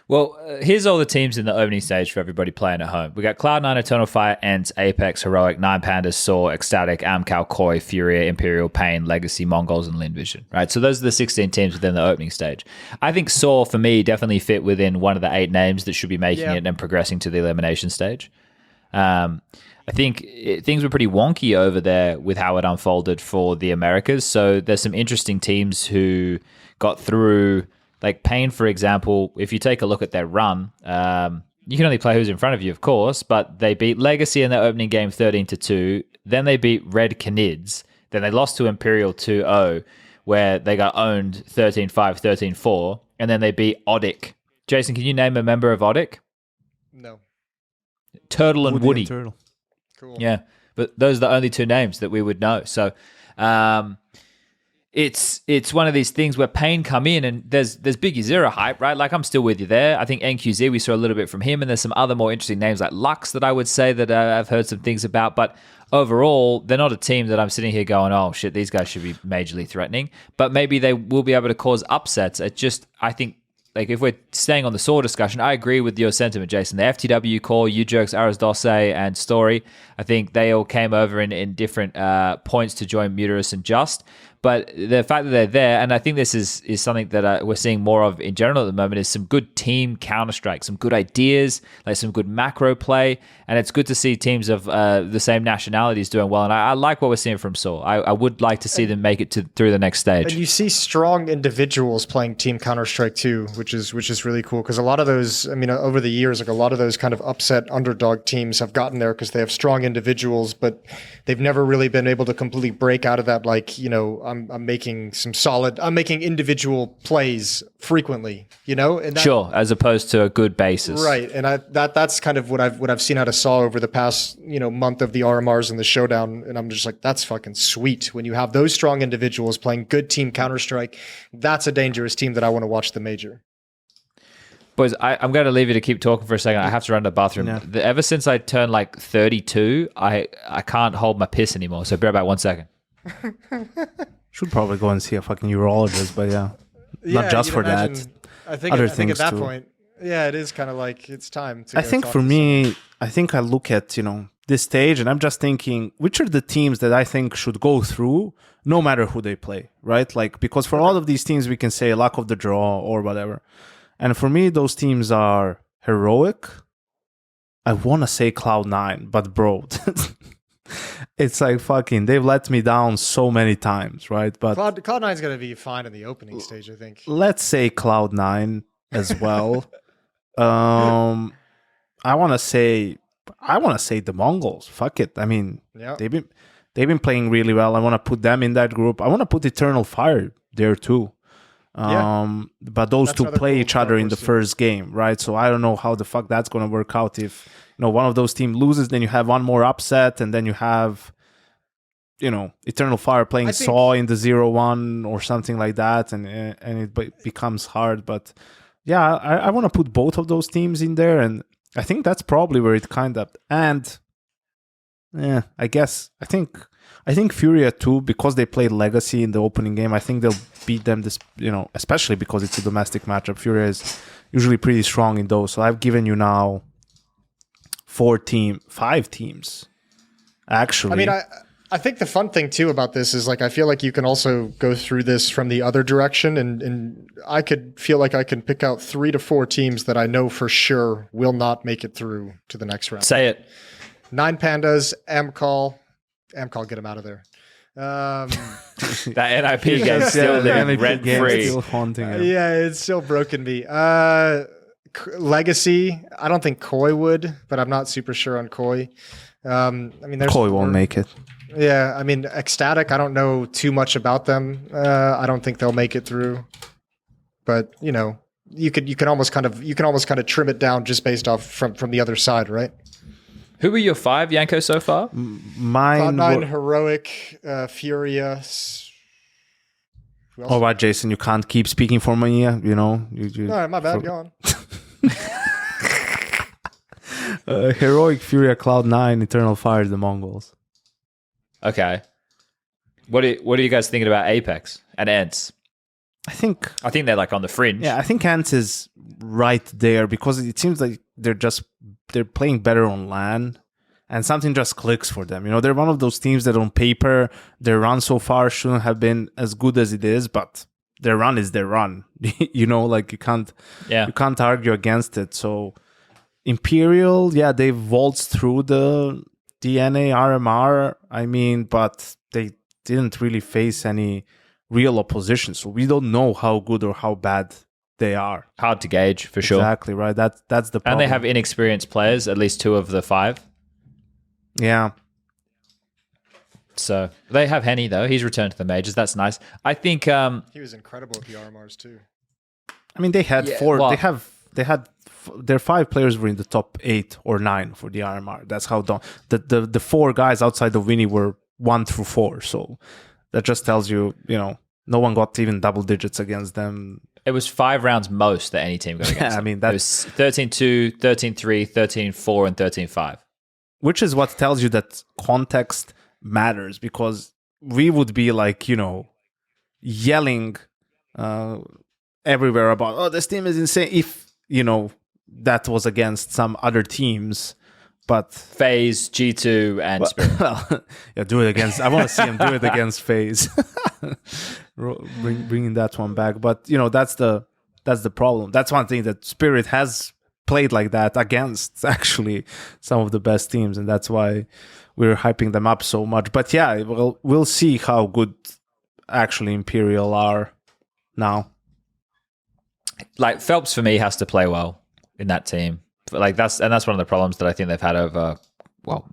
Well, here's all the teams in the opening stage for everybody playing at home. We got Cloud9, Eternal Fire, Ents, Apex, Heroic, Nine Pandas, Saw, Ecstatic, Amcal, Koi, Furia, Imperial, Pain, Legacy, Mongols, and Lin Vision. Right, so those are the 16 teams within the opening stage. I think Saw, for me, definitely fit within one of the 8 names that should be making it and progressing to the elimination stage. I think things were pretty wonky over there with how it unfolded for the Americas. So there's some interesting teams who got through. Like Pain, for example, if you take a look at their run, you can only play who's in front of you, of course, but they beat Legacy in their opening game 13-2. Then they beat Red Canids. Then they lost to Imperial 2-0, where they got owned 13-5, 13-4. And then they beat Odic. Jason, can you name a member of Odic? No. Turtle and Woody. Turtle. Cool. Yeah, but those are the only 2 names that we would know. So it's one of these things where Pain come in and there's Biggie Zero hype, right? Like I'm still with you there. I think NQZ, we saw a little bit from him, and there's some other more interesting names like Lux that I would say that I've heard some things about. But overall, they're not a team that I'm sitting here going, oh shit, these guys should be majorly threatening. But maybe they will be able to cause upsets. I think, like if we're staying on the Saw discussion, I agree with your sentiment, Jason. The FTW core, U-Jerks, Arazdoce, and Story, I think they all came over in different points to join Muterus and Just. But the fact that they're there, and I think this is something that we're seeing more of in general at the moment, is some good team Counter-Strike, some good ideas, like some good macro play, and it's good to see teams of the same nationalities doing well. And I like what we're seeing from Saw. I would like to see them make it through the next stage. And you see strong individuals playing team Counter-Strike too, which is really cool, because a lot of those, I mean, over the years, like a lot of those kind of upset underdog teams have gotten there because they have strong individuals, but they've never really been able to completely break out of that, like, I'm making individual plays frequently, and that, sure, as opposed to a good basis, right? And that's kind of what I've seen out of Saw over the past month of the RMRs and the Showdown, and I'm just like, that's fucking sweet. When you have those strong individuals playing good team Counter-Strike, that's a dangerous team that I want to watch the major. Boys, I'm going to leave you to keep talking for a second. I have to run to the bathroom. Yeah. Ever since I turned like 32, I can't hold my piss anymore. So be right back 1 second. Should probably go and see a fucking urologist, but not just for that. I think at that point, it is kind of like it's time to. I think for me, I think I look at this stage, and I'm just thinking, which are the teams that I think should go through, no matter who they play, right? Like, because for all of these teams, we can say luck of the draw or whatever. And for me, those teams are Heroic. I want to say Cloud9, but bro, it's like fucking, they've let me down so many times, right? But Cloud9's going to be fine in the opening stage, I think. Let's say Cloud9. as well. I want to say the Mongols. Fuck it. I mean, Yeah. they've been playing really well. I want to put them in that group. I want to put Eternal Fire there too. But those That's two another play cool each other in the team. first game, right? So I don't know how the fuck that's going to work out. If one of those teams loses, then you have one more upset, and then you have Eternal Fire playing Saw in the 0-1 or something like that, and it becomes hard. But yeah, I want to put both of those teams in there, and I think that's probably where it kind of I think Furia too, because they played Legacy in the opening game. I think they'll beat them this, especially because it's a domestic matchup. Furia is usually pretty strong in those. So I've given you now 5 teams. Actually, I mean, I think the fun thing too about this is like I feel like you can also go through this from the other direction, and I could feel like I can pick out 3 to 4 teams that I know for sure will not make it through to the next round. Say it. 9 Pandas, Amcol, get him out of there. That NIP game's still living rent free. Still haunting him. Yeah, it's still broken me. Legacy, I don't think Koi would, but I'm not super sure on Koi. I mean, there's Koi won't make it. Yeah, I mean, Ecstatic, I don't know too much about them. I don't think they'll make it through. But, you can almost kind of trim it down just based off from the other side, right? Who were your 5, Yanko, so far? Mine Cloud9, Heroic, Furia. Who else? All right, Jason, you can't keep speaking for me. You All right, my bad. Go on. Heroic, Furia, Cloud9, Eternal Fire, the Mongols. Okay. What are you guys thinking about Apex and Ents? I think they're like on the fringe. Yeah, I think Ants is right there because it seems like they're playing better on LAN and something just clicks for them. They're one of those teams that on paper, their run so far shouldn't have been as good as it is, but their run is their run. Like you can't argue against it. So Imperial, yeah, they waltzed through the DNA RMR, I mean, but they didn't really face any real opposition. So we don't know how good or how bad they are. Hard to gauge, for sure. Exactly, right? That's the problem. And they have inexperienced players, at least 2 of the 5. Yeah. So they have Henny, though. He's returned to the majors. That's nice. I think... He was incredible at the RMRs, too. I mean, they had 4... Well, they had their 5 players were in the top 8 or 9 for the RMR. That's how the 4 guys outside of Winnie were 1 through 4. So that just tells you, no one got even double digits against them. It was 5 rounds most that any team got against them. I mean, it was 13-2, 13-3, 13-4, and 13-5. Which is what tells you that context matters, because we would be like, yelling everywhere about, this team is insane, if, that was against some other teams. But FaZe, G2, and Spirit. Well, yeah, do it against. I want to see him do it against FaZe. Bringing that one back, but that's the problem. That's one thing that Spirit has played like that against actually some of the best teams, and that's why we're hyping them up so much. But yeah, we'll see how good actually Imperial are now. Like Phelps for me has to play well in that team. Like that's one of the problems that I think they've had over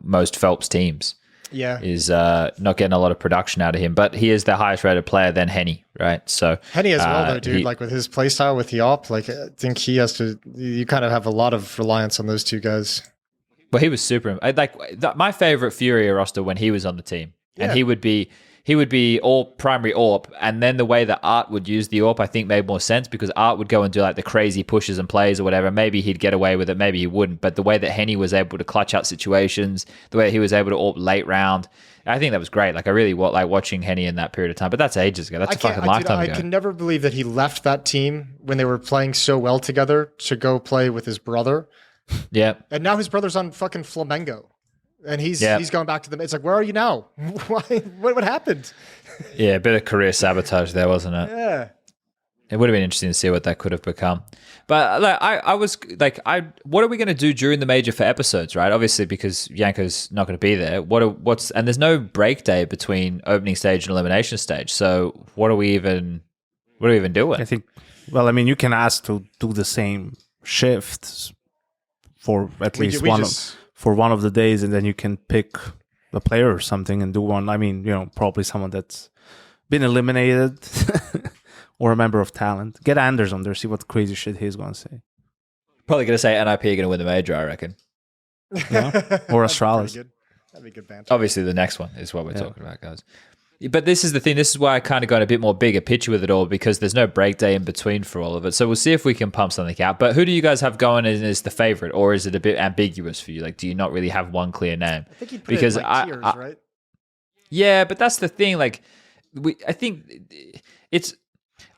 most Phelps teams. Yeah, is not getting a lot of production out of him, but he is the highest rated player than Henny, right? So Henny as well, though, dude. Like with his playstyle with Yop, like I think he has to. You kind of have a lot of reliance on those 2 guys. Well, he was super. My favorite Furia roster when he was on the team, and he would be all primary AWP, and then the way that Art would use the AWP, I think made more sense because Art would go and do like the crazy pushes and plays or whatever. Maybe he'd get away with it, maybe he wouldn't. But the way that Henny was able to clutch out situations, the way he was able to AWP late round, I think that was great. Like I really like watching Henny in that period of time. But that's ages ago. That's a fucking lifetime ago. I can never believe that he left that team when they were playing so well together to go play with his brother. Yeah. And now his brother's on fucking Flamengo. And he's going back to them. It's like, where are you now? Why? What happened? Yeah, a bit of career sabotage there, wasn't it? Yeah. It would have been interesting to see what that could have become. But I was like, what are we going to do during the major for episodes, right? Obviously, because Yanko's not going to be there. And there's no break day between opening stage and elimination stage. So what are we even doing? I think Well, I mean, you can ask to do the same shift for at least for one of the days, and then you can pick a player or something and do one. I mean, probably someone that's been eliminated or a member of talent. Get Anders on there, see what crazy shit he's going to say. Probably going to say NIP are going to win the major, I reckon. Yeah. Or Astralis. That'd be good banter. Obviously, the next one is what we're talking about, guys. But this is the thing. This is why I kind of got a bit more bigger picture with it all, because there's no break day in between for all of it. So we'll see if we can pump something out. But who do you guys have going as the favorite, or is it a bit ambiguous for you? Like, do you not really have one clear name? I think you put it like tiers, right? Yeah, but that's the thing. Like, I think it's.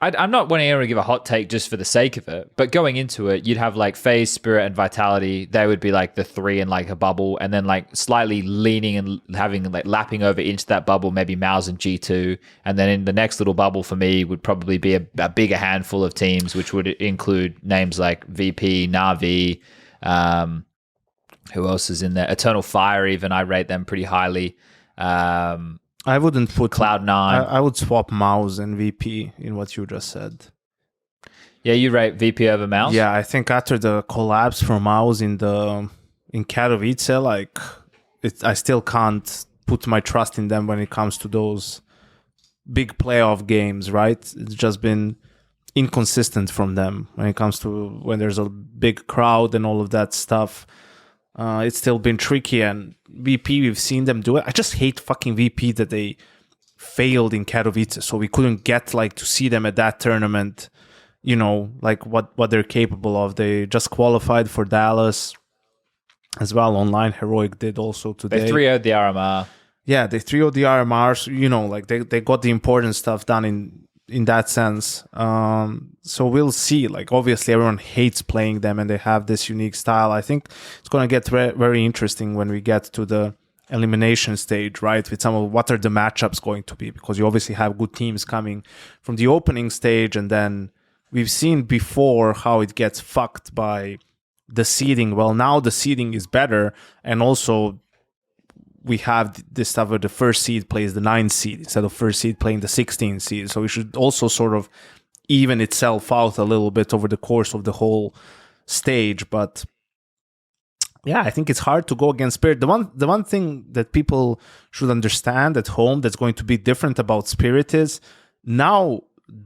I'm not wanting anyone to give a hot take just for the sake of it, but going into it, you'd have like Phase, Spirit, and Vitality. They would be like the three in like a bubble, and then like slightly leaning and having like lapping over into that bubble, maybe Mouse and G2. And then in the next little bubble for me would probably be a bigger handful of teams, which would include names like VP, Na'Vi. Who else is in there? Eternal Fire, even. I rate them pretty highly. I wouldn't put Cloud9. I would swap Mouse and VP in what you just said. Yeah, you rate VP over Mouse? Yeah, I think after the collapse for Mouse in Katowice, like I still can't put my trust in them when it comes to those big playoff games, right? It's just been inconsistent from them when it comes to when there's a big crowd and all of that stuff. It's still been tricky, and VP, we've seen them do it. I just hate fucking VP that they failed in Katowice, so we couldn't get like to see them at that tournament, like what they're capable of. They just qualified for Dallas as well. Online Heroic did also today. They 3-0'd the RMR. Yeah, they 3-0'd the RMR, like they got the important stuff done in that sense. So we'll see. Like, obviously everyone hates playing them and they have this unique style. I think it's going to get very interesting when we get to the elimination stage, right? With some of what are the matchups going to be, because you obviously have good teams coming from the opening stage, and then we've seen before how it gets fucked by the seeding. Well, now the seeding is better, and also we have this stuff where the first seed plays the 9th seed instead of first seed playing the 16th seed. So it should also sort of even itself out a little bit over the course of the whole stage. But yeah, I think it's hard to go against Spirit. The one thing that people should understand at home that's going to be different about Spirit is now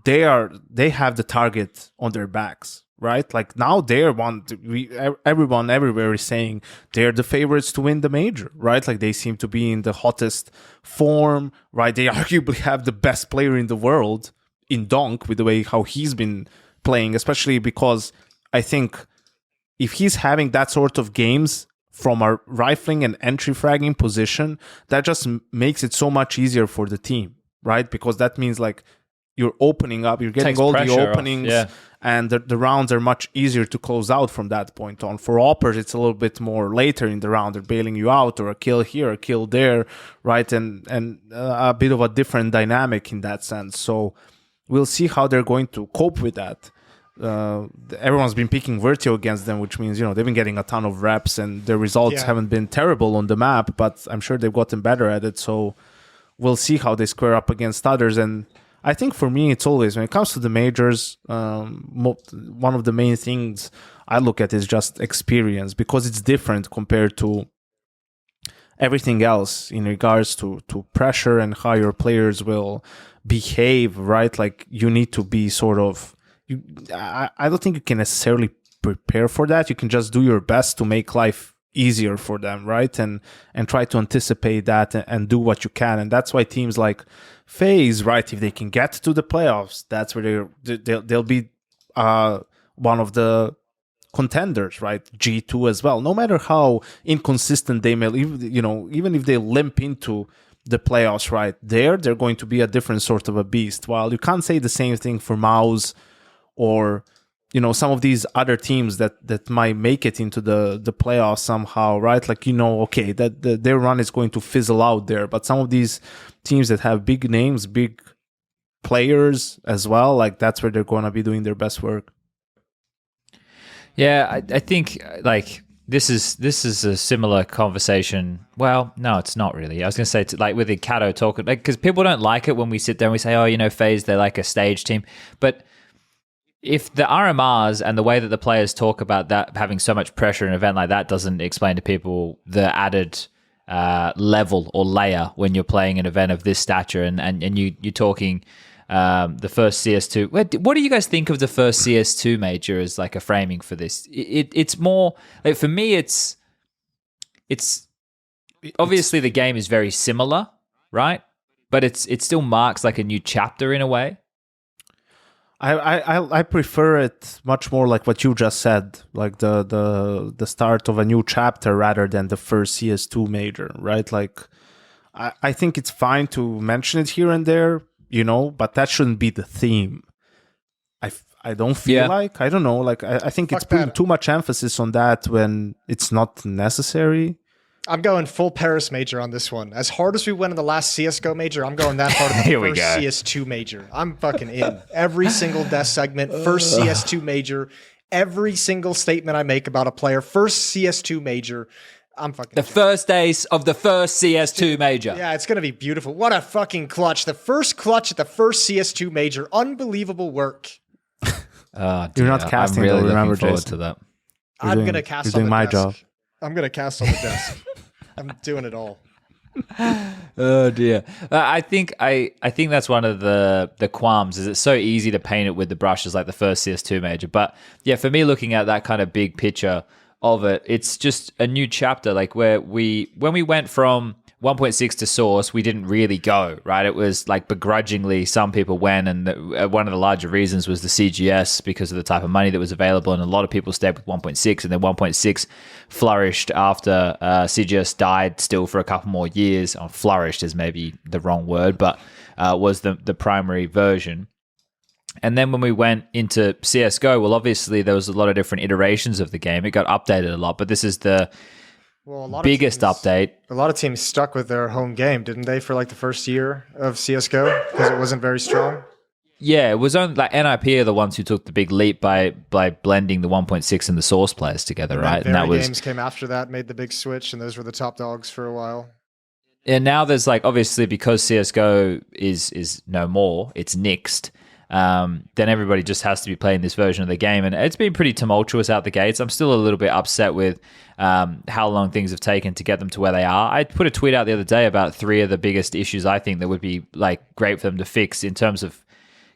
they have the target on their backs. Right, like now everyone everywhere is saying they're the favorites to win the major. Right, like they seem to be in the hottest form. Right, they arguably have the best player in the world in Donk with the way how he's been playing, especially because I think if he's having that sort of games from a rifling and entry fragging position, that just makes it so much easier for the team. Right, because that means like you're opening up, you're getting all the openings. Yeah. And the rounds are much easier to close out from that point on. For Oppers, it's a little bit more later in the round. They're bailing you out, or a kill here, a kill there, right? And a bit of a different dynamic in that sense. So we'll see how they're going to cope with that. Everyone's been picking Vertio against them, which means, they've been getting a ton of reps, and their results haven't been terrible on the map, but I'm sure they've gotten better at it. So we'll see how they square up against others. And I think for me, it's always, when it comes to the majors, one of the main things I look at is just experience, because it's different compared to everything else in regards to pressure and how your players will behave, right? Like you need to be sort of, I don't think you can necessarily prepare for that. You can just do your best to make life easier for them, right? And try to anticipate that and do what you can. And that's why teams like FaZe, right, if they can get to the playoffs, that's where they'll be one of the contenders, right? G2 as well. No matter how inconsistent they may, even if they limp into the playoffs, right, they're going to be a different sort of a beast. While you can't say the same thing for Mouse or some of these other teams that might make it into the playoffs somehow, right? Like, okay, that their run is going to fizzle out there. But some of these teams that have big names, big players as well, like that's where they're going to be doing their best work. Yeah, I think like this is a similar conversation. Well, no, it's not really. I was going to say like with the Kato talk, like because people don't like it when we sit there and we say, oh, FaZe, they're like a stage team, but if the RMRs and the way that the players talk about that having so much pressure in an event like that doesn't explain to people the added level or layer when you're playing an event of this stature, and you're talking the first CS2. What do you guys think of the first CS2 major as like a framing for this? It's more like, for me, it's obviously the game is very similar, right? But it still marks like a new chapter in a way. I prefer it much more like what you just said, like the start of a new chapter rather than the first CS2 major, right? Like I think it's fine to mention it here and there, you know, but that shouldn't be the theme. I don't feel like, I don't know, like I think it's putting too much emphasis on that when it's not necessary. I'm going full Paris major on this one. As hard as we went in the last CSGO major, I'm going that hard in the first CS2 major. I'm fucking in. Every single death segment, first CS2 major, every single statement I make about a player, first CS2 major, I'm fucking The first days of the first CS2 major. Yeah, it's going to be beautiful. What a fucking clutch. The first clutch at the first CS2 major. Unbelievable work. Oh, You're not casting, I'm really though, remember, looking forward Jason. to that. I'm going to cast on the my desk. job. I'm going to cast on the desk. I'm doing it all. Oh dear. I think that's one of the qualms, is it's so easy to paint it with the brushes like the first CS2 major. But yeah, for me, looking at that kind of big picture of it, it's just a new chapter. Like when we went from 1.6 to Source, we didn't really go, right? It was like begrudgingly some people went, and one of the larger reasons was the CGS because of the type of money that was available, and a lot of people stayed with 1.6, and then 1.6 flourished after CGS died still for a couple more years. Or flourished is maybe the wrong word, but was the primary version. And then when we went into CSGO, well, obviously there was a lot of different iterations of the game. It got updated a lot, but this is the biggest update. A lot of teams stuck with their home game, didn't they, for like the first year of CSGO because it wasn't very strong? Yeah, it was only like NIP are the ones who took the big leap by blending the 1.6 and the Source players together, right? And that was games came after that, made the big switch, and those were the top dogs for a while. And now there's like, obviously because CSGO is no more, it's nixed. Then everybody just has to be playing this version of the game, and it's been pretty tumultuous out the gates. I'm still a little bit upset with how long things have taken to get them to where they are. I put a tweet out the other day about 3 of the biggest issues I think that would be like great for them to fix in terms of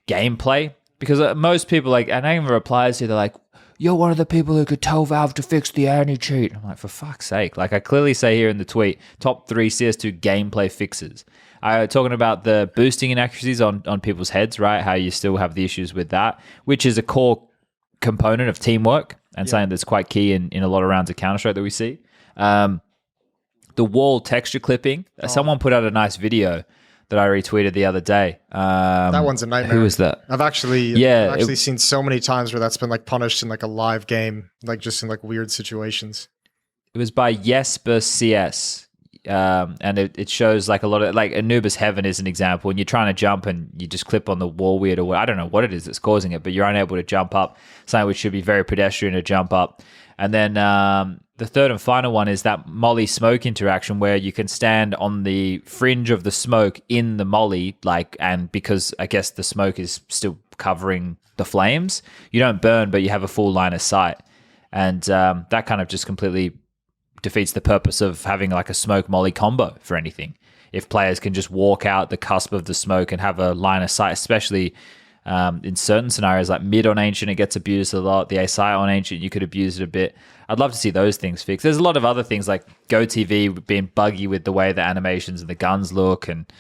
gameplay, because most people, like, and I even replies here, they're like, you're one of the people who could tell Valve to fix the anti-cheat. I'm like, for fuck's sake. Like I clearly say here in the tweet, top 3 CS2 gameplay fixes. Talking about the boosting inaccuracies on people's heads, right? How you still have the issues with that, which is a core component of teamwork and something that's quite key in a lot of rounds of Counter-Strike that we see. The wall texture clipping. Someone put out a nice video that I retweeted the other day. That one's a nightmare. Who was that? I've actually seen so many times where that's been like punished in like a live game, like just in like weird situations. It was by Jesper CS. And it shows like a lot of, like, Anubis Heaven is an example, and you're trying to jump and you just clip on the wall weird, or I don't know what it is that's causing it, but you're unable to jump up, something which should be very pedestrian to jump up. And then the third and final one is that molly smoke interaction where you can stand on the fringe of the smoke in the molly, like, and because I guess the smoke is still covering the flames, you don't burn, but you have a full line of sight. And that kind of just completely defeats the purpose of having like a smoke molly combo for anything. If players can just walk out the cusp of the smoke and have a line of sight, especially in certain scenarios like mid on Ancient, it gets abused a lot. The A-Site on Ancient, you could abuse it a bit. I'd love to see those things fixed. There's a lot of other things like GoTV being buggy with the way the animations and the guns look, and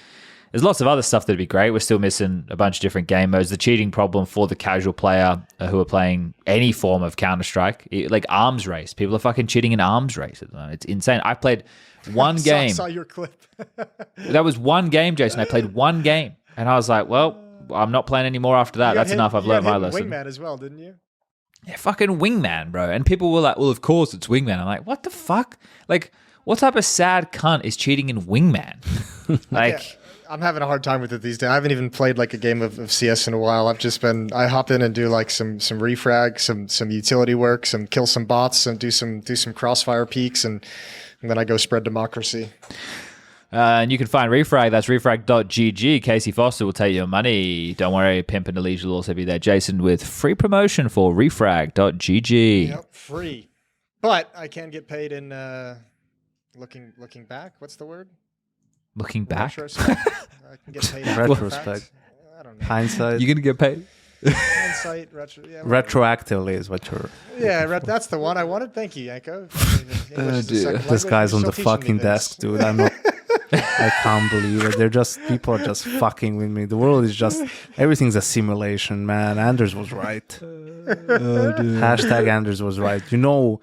there's lots of other stuff that'd be great. We're still missing a bunch of different game modes. The cheating problem for the casual player who are playing any form of Counter-Strike, like Arms Race. People are fucking cheating in Arms Race at the moment. It's insane. I played one game. I saw your clip. That was one game, Jason. I played one game. And I was like, well, I'm not playing anymore after that. That's enough. I've learned my lesson. Wingman as well, didn't you? Yeah, fucking Wingman, bro. And people were like, well, of course it's Wingman. I'm like, what the fuck? Like, what type of sad cunt is cheating in Wingman? Like... Yeah. I'm having a hard time with it these days. I haven't even played like a game of CS in a while. I hop in and do like some refrag, some utility work, kill some bots, and do some crossfire peaks, and then I go spread democracy. And you can find Refrag. That's refrag.gg. Casey Foster will take your money. Don't worry, Pimp and Elijah will also be there. Jason with free promotion for refrag.gg. Yep, free. But I can get paid in looking back. What's the word? Looking back? Retrospect. I can get paid in Retrospect. I don't know. Hindsight. You're going to get paid? Hindsight, Retroactively is what you're... Yeah, that's the one I wanted. Thank you, Yanko. This guy's on the fucking desk, dude. I'm not... I can't believe it. People are just fucking with me. The world is just... Everything's a simulation, man. Anders was right. Hashtag Anders was right. You know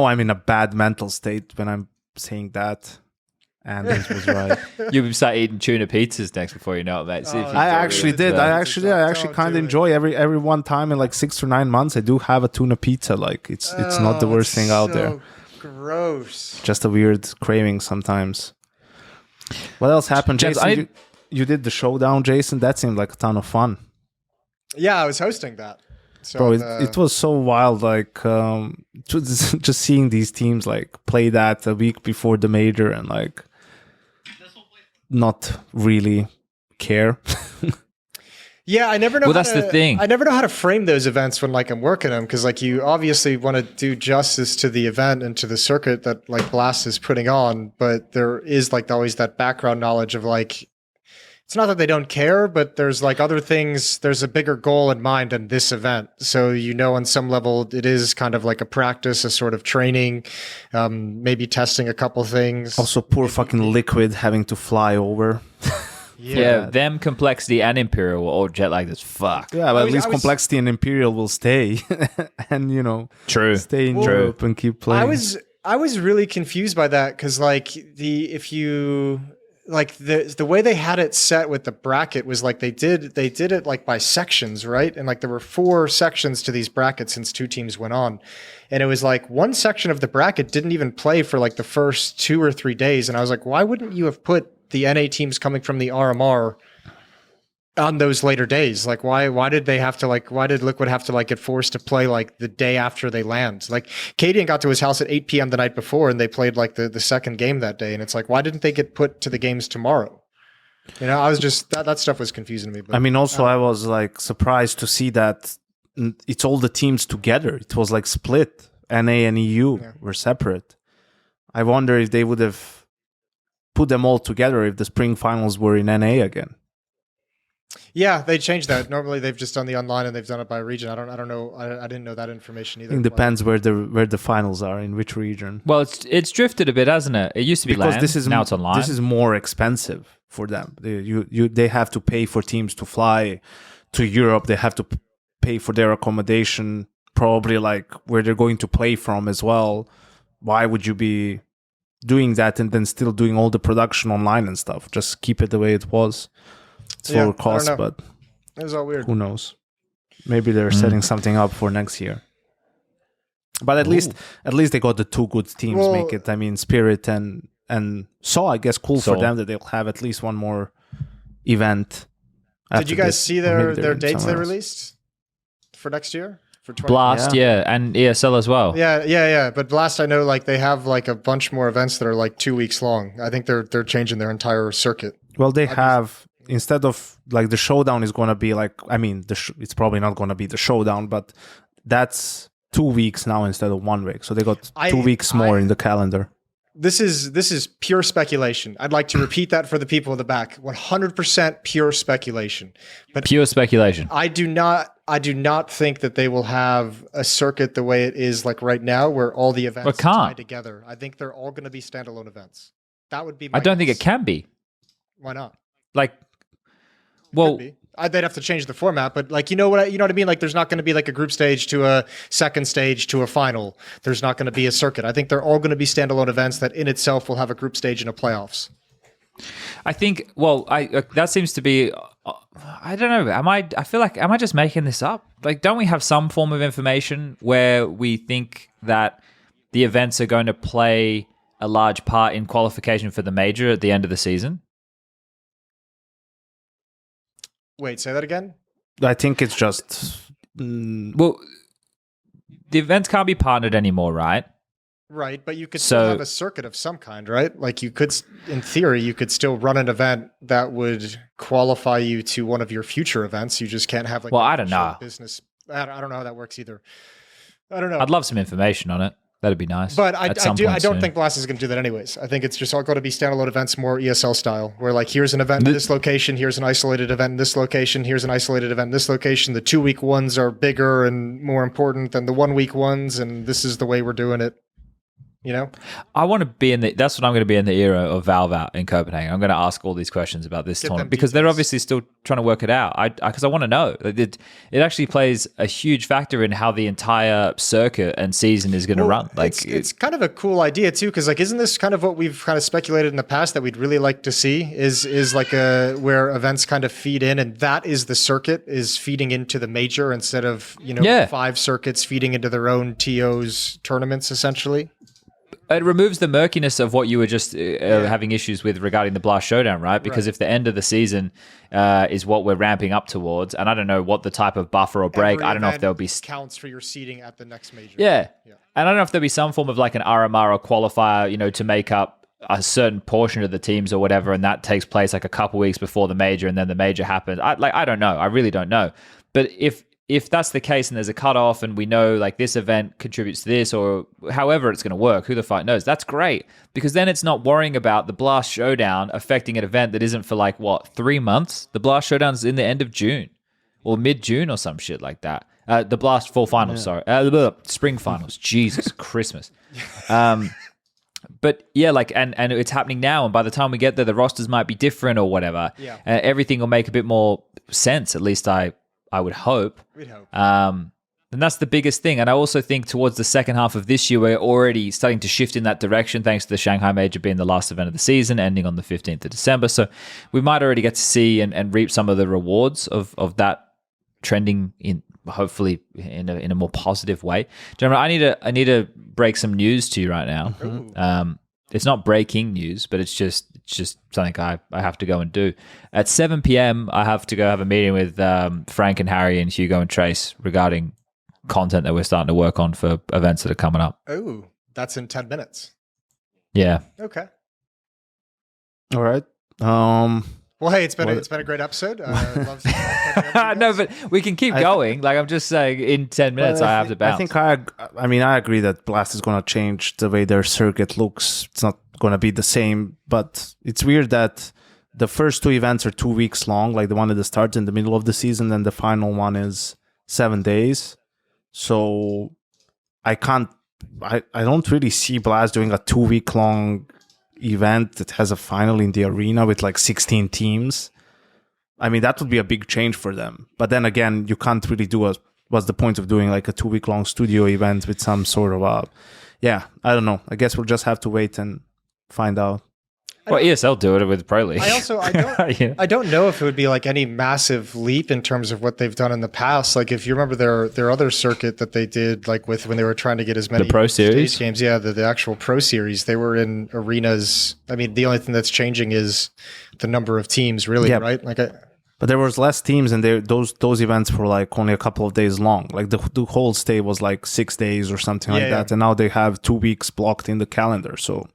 I'm in a bad mental state when I'm saying that. Anders was right. You'll start eating tuna pizzas next before you know it, mate. See if you I actually did. I actually kind of enjoy every one time in like 6 or 9 months. I do have a tuna pizza. Like it's not the worst thing out there. Gross. Just a weird craving sometimes. What else happened, James, Jason? You did the showdown, Jason. That seemed like a ton of fun. Yeah, I was hosting that. So Bro, it was so wild. Like just seeing these teams like play that a week before the major and like not really care. Yeah, I never know. Well, that's the thing. I never know how to frame those events when like I'm working them because like you obviously want to do justice to the event and to the circuit that like Blast is putting on, but there is like always that background knowledge of like it's not that they don't care, but there's like other things. There's a bigger goal in mind than this event. So on some level it is kind of like a practice, a sort of training, maybe testing a couple things. Also, poor fucking Liquid having to fly over. Yeah, them, Complexity, and Imperial were all jet lagged as fuck. Yeah, but at least Complexity and Imperial will stay, and stay in Europe and keep playing. I was really confused by that because like the way they had it set with the bracket was like they did it like by sections, right? And like there were 4 sections to these brackets since 2 teams went on. And it was like one section of the bracket didn't even play for like the first 2 or 3 days. And I was like, why wouldn't you have put the NA teams coming from the RMR on those later days? Like why did Liquid have to like get forced to play like the day after they land? Like Cadian got to his house at 8 p.m. the night before and they played like the second game that day. And it's like, why didn't they get put to the games tomorrow? I was just, that stuff was confusing to me. But, I mean, also I was like surprised to see that it's all the teams together. It was like split. NA and EU were separate. I wonder if they would have put them all together if the spring finals were in NA again. Yeah, they changed that. Normally they've just done the online and they've done it by region. I don't know. I didn't know that information either. It depends where the finals are, in which region. Well, it's drifted a bit, hasn't it? It used to be LAN, now it's online. This is more expensive for them. They have to pay for teams to fly to Europe. They have to pay for their accommodation, probably like where they're going to play from as well. Why would you be doing that and then still doing all the production online and stuff? Just keep it the way it was. It's lower cost, but it was all weird. Who knows? Maybe they're setting something up for next year. But at least they got the 2 good teams make it. I mean, Spirit and Saw. I guess cool for them that they'll have at least one more event. Did you guys see their dates they released for next year? For Blast, and ESL as well. Yeah. But Blast, I know, like they have like a bunch more events that are like 2 weeks long. I think they're changing their entire circuit. Well, they have instead of like the Showdown is going to be like, I mean, it's probably not going to be the Showdown, but that's 2 weeks now instead of 1 week. So they got 2 weeks more in the calendar. This is pure speculation. I'd like to repeat that for the people in the back. 100% pure speculation. But pure speculation. I do not think that they will have a circuit the way it is like right now where all the events tie together. I think they're all going to be standalone events. That would be my I don't think guess. it can be. Why not? Like, well, they'd have to change the format, but like, you know what I mean? Like, there's not going to be like a group stage to a second stage to a final. There's not going to be a circuit. I think they're all going to be standalone events that in itself will have a group stage and a playoffs. I think, that seems to be, I don't know. Am I just making this up? Like, don't we have some form of information where we think that the events are going to play a large part in qualification for the major at the end of the season? Wait, say that again? I think it's just... Well, the events can't be partnered anymore, right? Right, but you could still So have a circuit of some kind, right? Like you could, in theory, you could still run an event that would qualify you to one of your future events. You just can't have like Well, an I don't official know. business. I don't know how that works either. I don't know. I'd love some information on it. That'd be nice. But I don't soon. think Blast is going to do that anyways. I think it's just all going to be standalone events, more ESL style, where like here's an event in this location, here's an isolated event in this location, here's an isolated event in this location. The 2-week ones are bigger and more important than the 1-week ones, and this is the way we're doing it. You know, I want to be in the. That's what I'm going to be in the era of Valve out in Copenhagen. I'm going to ask all these questions about this tournament because they're obviously still trying to work it out. Because I want to know. It actually plays a huge factor in how the entire circuit and season is going to run. Like it's kind of a cool idea too, because like isn't this kind of what we've kind of speculated in the past that we'd really like to see is like where events kind of feed in, and that is the circuit is feeding into the major instead of 5 circuits feeding into their own TOs tournaments essentially. It removes the murkiness of what you were just having issues with regarding the Blast Showdown, right? Because if the end of the season is what we're ramping up towards, and I don't know what the type of buffer or break, I don't know if there'll be counts for your seeding at the next major. Yeah. And I don't know if there'll be some form of like an RMR or qualifier, to make up a certain portion of the teams or whatever, and that takes place like a couple weeks before the major, and then the major happens. I don't know. I really don't know. But if that's the case and there's a cutoff and we know like this event contributes to this or however it's going to work, who the fuck knows? That's great because then it's not worrying about the Blast Showdown affecting an event that isn't for like, 3 months? The Blast Showdown's in the end of June or mid-June or some shit like that. The Blast Fall Finals, Spring Finals. Jesus, Christmas. But yeah, like, and it's happening now. And by the time we get there, the rosters might be different or whatever. Yeah. Everything will make a bit more sense, at least I would hope. We'd hope. And that's the biggest thing. And I also think towards the second half of this year, we're already starting to shift in that direction thanks to the Shanghai Major being the last event of the season, ending on the 15th of December. So we might already get to see and reap some of the rewards of that trending in hopefully in a more positive way. Gentlemen, I need to break some news to you right now. It's not breaking news, but it's just something I have to go and do. At 7 p.m., I have to go have a meeting with Frank and Harry and Hugo and Trace regarding content that we're starting to work on for events that are coming up. Oh, that's in 10 minutes. Yeah. Okay. All right. Well, hey, it's been a great episode. Love No, but we can keep going. Like I'm just saying, in 10 minutes, I have to bounce. I agree that Blast is going to change the way their circuit looks. It's not going to be the same, but it's weird that the first 2 events are 2 weeks long, like the one at the start in the middle of the season, and the final one is 7 days. So I don't really see Blast doing a 2-week long event that has a final in the arena with like 16 teams. I mean, that would be a big change for them. But then again, you can't really do what's the point of doing like a 2-week long studio event with some sort of I don't know. I guess we'll just have to wait and find out. Well, ESL do it with Pro League. I don't know if it would be like any massive leap in terms of what they've done in the past. Like if you remember their other circuit that they did, like with when they were trying to get as many the Pro Series games, the actual Pro Series, they were in arenas. I mean, the only thing that's changing is the number of teams, really, right? But there was less teams, and those events were like only a couple of days long. Like the whole stay was like 6 days or something like that, and now they have 2 weeks blocked in the calendar. So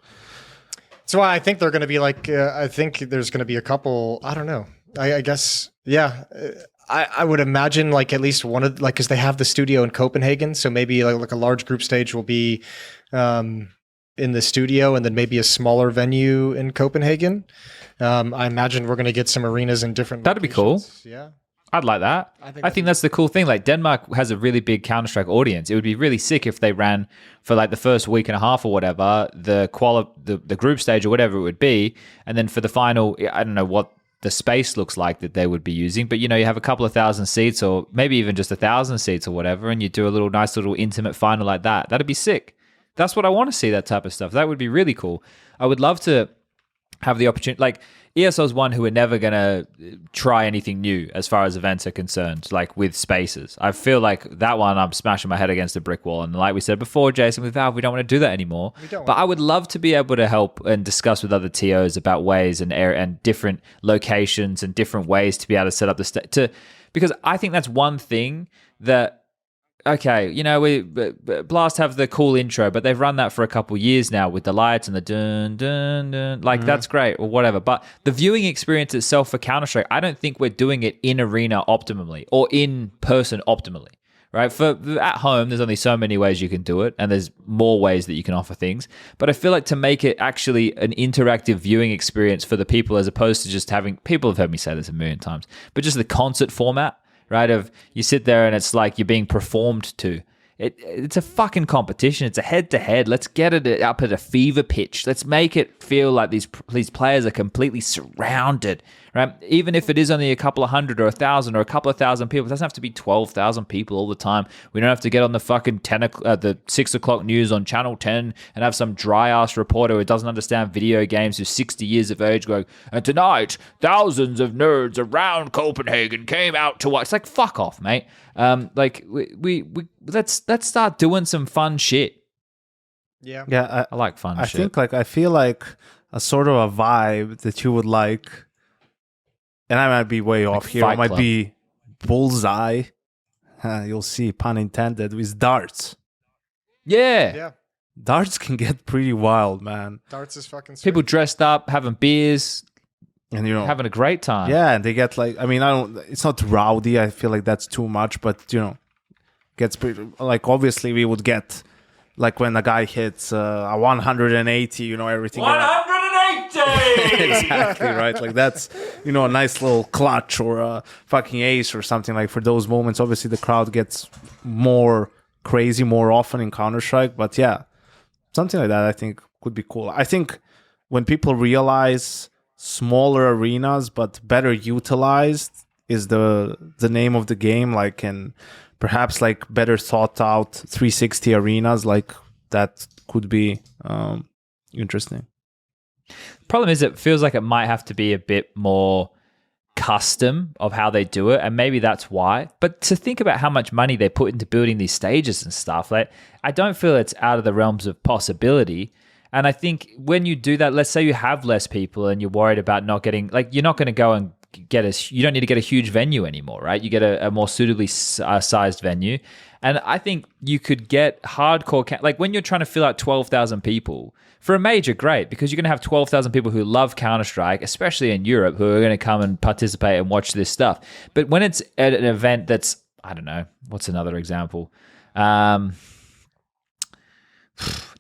I think they're going to be like, I think there's going to be a couple, I don't know. I guess, I would imagine like at least one of, like, because they have the studio in Copenhagen. So maybe like a large group stage will be in the studio and then maybe a smaller venue in Copenhagen. I imagine we're going to get some arenas in different That'd locations. be cool. Yeah. I'd like that. I think that's the cool thing. Like Denmark has a really big Counter-Strike audience. It would be really sick if they ran for like the first week and a half or whatever, the group stage or whatever it would be, and then for the final, I don't know what the space looks like that they would be using, but you have a couple of thousand seats or maybe even just 1,000 seats or whatever, and you do a nice little intimate final like that. That'd be sick. That's what I want to see, that type of stuff. That would be really cool. I would love to have the opportunity, like ESL's one who are never going to try anything new as far as events are concerned, like with spaces. I feel like that one I'm smashing my head against a brick wall. And like we said before, Jason, with Valve, we don't want to do that anymore. But I would love to be able to help and discuss with other TOs about ways and different locations and different ways to be able to set up because I think that's one thing that okay, Blast have the cool intro, but they've run that for a couple years now with the lights and the dun dun dun. Like that's great or whatever. But the viewing experience itself for Counter-Strike, I don't think we're doing it in arena optimally or in person optimally. Right? For at home, there's only so many ways you can do it, and there's more ways that you can offer things. But I feel like to make it actually an interactive viewing experience for the people, as opposed to just having people have heard me say this a million times, but just the concert format, right? Of you sit there and it's like you're being performed to. It's a fucking competition. It's a head-to-head. Let's get it up at a fever pitch. Let's make it feel like these players are completely surrounded, right? Even if it is only a couple of hundred or 1,000 or a couple of thousand people, it doesn't have to be 12,000 people all the time. We don't have to get on the fucking the 6 o'clock news on Channel 10 and have some dry-ass reporter who doesn't understand video games who's 60 years of age going, and tonight, thousands of nerds around Copenhagen came out to watch. It's like, fuck off, mate. Let's start doing some fun shit. Yeah, I like fun shit. I feel like a sort of a vibe that you would like, and I might be way off here. It might be bullseye. You'll see, pun intended, with darts. Yeah. Darts can get pretty wild, man. Darts is fucking sweet. People dressed up, having beers, and having a great time. Yeah, and they get like, I mean, it's not rowdy. I feel like that's too much, but gets pretty, like, obviously we would get like when a guy hits a 180, everything 180 exactly, right? Like that's a nice little clutch or a fucking ace or something. Like for those moments, obviously the crowd gets more crazy more often in Counter-Strike, but yeah, something like that I think could be cool. I think when people realize smaller arenas but better utilized is the name of the game, like, and perhaps like better thought out 360 arenas, like that could be interesting. Problem is, it feels like it might have to be a bit more custom of how they do it, and maybe that's why. But to think about how much money they put into building these stages and stuff, like, I don't feel it's out of the realms of possibility. And I think when you do that, let's say you have less people and you're worried about not getting, like, you're not going to go and you don't need to get a huge venue anymore, right? You get a more suitably sized venue. And I think you could get hardcore, like when you're trying to fill out 12,000 people for a major, great, because you're going to have 12,000 people who love Counter-Strike, especially in Europe, who are going to come and participate and watch this stuff. But when it's at an event that's, I don't know, what's another example?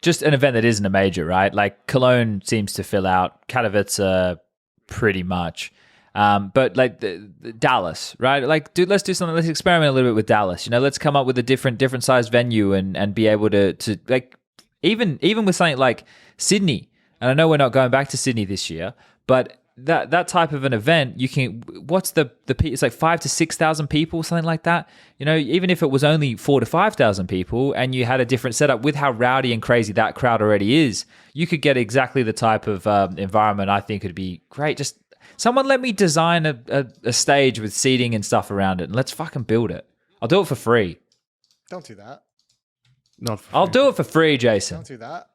Just an event that isn't a major, right? Like Cologne seems to fill out, Katowice pretty much. But like the Dallas, right? Like, dude, let's do something. Let's experiment a little bit with Dallas. Let's come up with a different sized venue and be able to like even with something like Sydney. And I know we're not going back to Sydney this year, but that type of an event, you can. What's the it's like 5,000 to 6,000 people, something like that. Even if it was only 4,000 to 5,000 people, and you had a different setup with how rowdy and crazy that crowd already is, you could get exactly the type of environment I think would be great. Just someone let me design a stage with seating and stuff around it, and let's fucking build it. I'll do it for free. Don't do that. Not for I'll free. do it for free, Jason. Don't do that.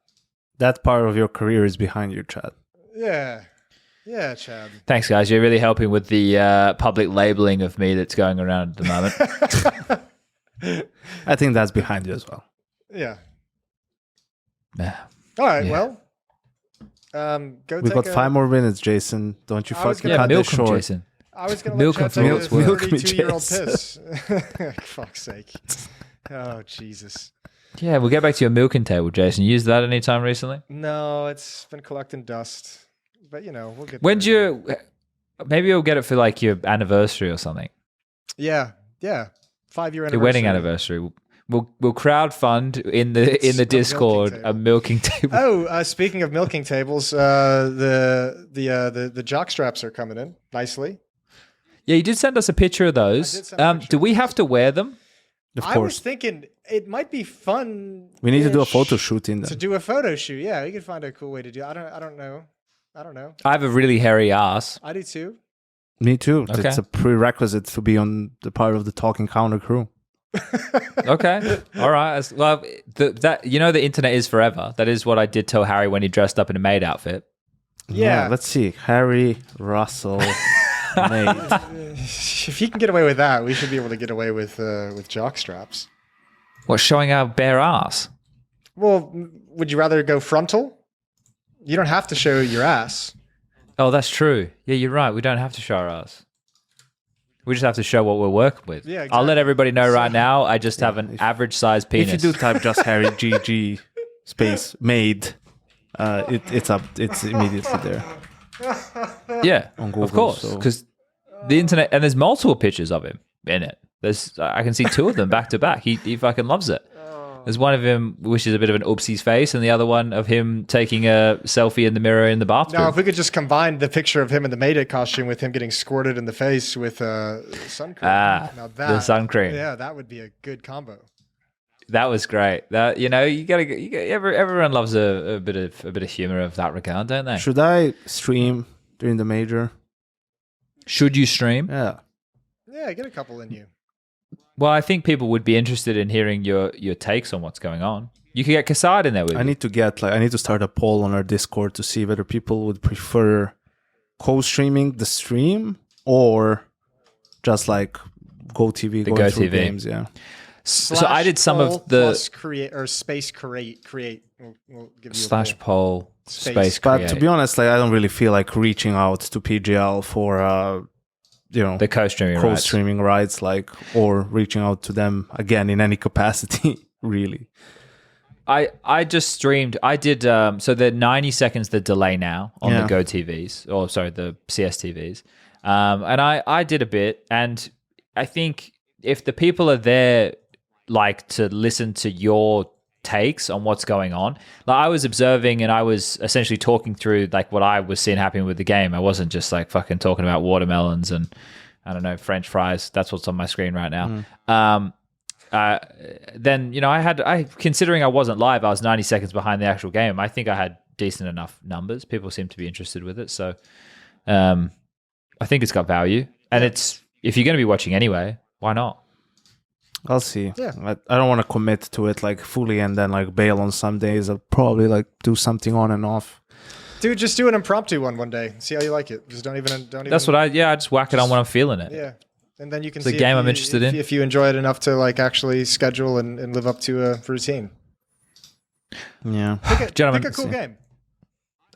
That part of your career is behind you, Chad. Yeah, Chad. Thanks, guys. You're really helping with the public labeling of me that's going around at the moment. I think that's behind you as well. Yeah. Yeah. All right, Yeah. well. We've got 5 more minutes, Jason. Don't you fucking Yeah, cut milk this him, short. Jason. I was going to Milk let him Chad for take what it's a worth. 32-year-old Jason. piss. Fuck's sake. Oh, Jesus. Yeah, we'll get back to your milking table, Jason. You used that any time recently? No, it's been collecting dust. But, we'll get When's there. maybe you'll get it for like your anniversary or something. Yeah. 5-year anniversary. Your wedding anniversary. We'll crowdfund in the Discord a milking table. Oh, speaking of milking tables, the jock straps are coming in nicely. Yeah, you did send us a picture of those. I did send a picture. Do we have to wear them? Of I was course. thinking it might be fun. We need to do a photo shoot in To them. do a photo shoot, yeah, we could find a cool way to do. I don't know. I have a really hairy ass. I do too. Me too. Okay. It's a prerequisite to be on the part of the Talking Counter crew. Okay. All right. Well, the internet is forever. That is what I did tell Harry when he dressed up in a maid outfit. Yeah. Let's see. Harry Russell maid. If he can get away with that, we should be able to get away with jock straps. What, showing our bare ass? Well, would you rather go frontal? You don't have to show your ass. Oh, that's true. Yeah, you're right. We don't have to show our ass. We just have to show what we're working with. Yeah, exactly. I'll let everybody know right now. I just have an average size penis. If you do type just Harry GG space made, it's up. It's immediately there. Yeah, on Google, of course, so- because the internet, and there's multiple pictures of him in it. I can see two of them back to back. He fucking loves it. There's one of him which is a bit of an oopsie's face, and the other one of him taking a selfie in the mirror in the bathroom. Now, if we could just combine the picture of him in the Mayday costume with him getting squirted in the face with sun cream. Now the sun cream. Yeah, that would be a good combo. That was great. That you everyone loves a bit of humor of that regard, don't they? Should I stream during the major? Should you stream? Yeah. Yeah, get a couple in you. Well, I think people would be interested in hearing your takes on what's going on. You could get Kassad in there with I you. need to start a poll on our Discord to see whether people would prefer co-streaming the stream or just like GoTV going through GoTV. games. Yeah. So I did some of the create or space create. We'll give you slash a poll Space. space But create. to be honest, like I don't really feel like reaching out to PGL for The co-streaming rights. co-streaming rights, like, or reaching out to them again in any capacity, really. I just streamed. I did so the 90 seconds the delay now on Yeah. the Go TVs, or sorry, the CS TVs. And I did a bit, and I think if the people are there like to listen to your takes on what's going on, like I was observing and I was essentially talking through like what I was seeing happening with the game. I wasn't just like fucking talking about watermelons and I don't know, French fries. That's what's on my screen right now. Then considering I wasn't live, I was 90 seconds behind the actual game. I think I had decent enough numbers. People seem to be interested with it, so I think it's got value. And it's if you're going to be watching anyway, why not? I'll see. Yeah. I don't want to commit to it like fully and then like bail on some days. I'll probably like do something on and off. Dude, just do an impromptu one day. See how you like it. Just don't even. That's what I just whack it on when I'm feeling it. Yeah, and then you can It's a see game if I'm you- interested in. if you enjoy it enough to like actually schedule and live up to a routine. Yeah. Gentlemen, Pick a cool game.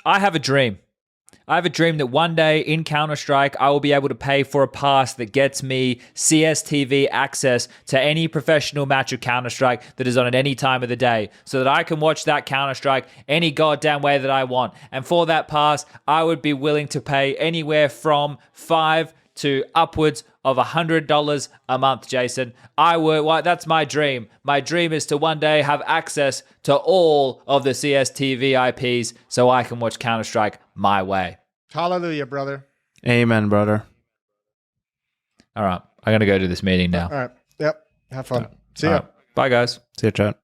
I have a dream. I have a dream that one day in Counter-Strike, I will be able to pay for a pass that gets me CSTV access to any professional match of Counter-Strike that is on at any time of the day so that I can watch that Counter-Strike any goddamn way that I want. And for that pass, I would be willing to pay anywhere from $5 to upwards of $100 a month, Jason. That's my dream. My dream is to one day have access to all of the CSTV IPs so I can watch Counter-Strike my way. Hallelujah, brother. Amen, brother. All right. I'm going to go to this meeting now. All right. Yep. Have fun. See All ya. right. Bye, guys. See you, chat.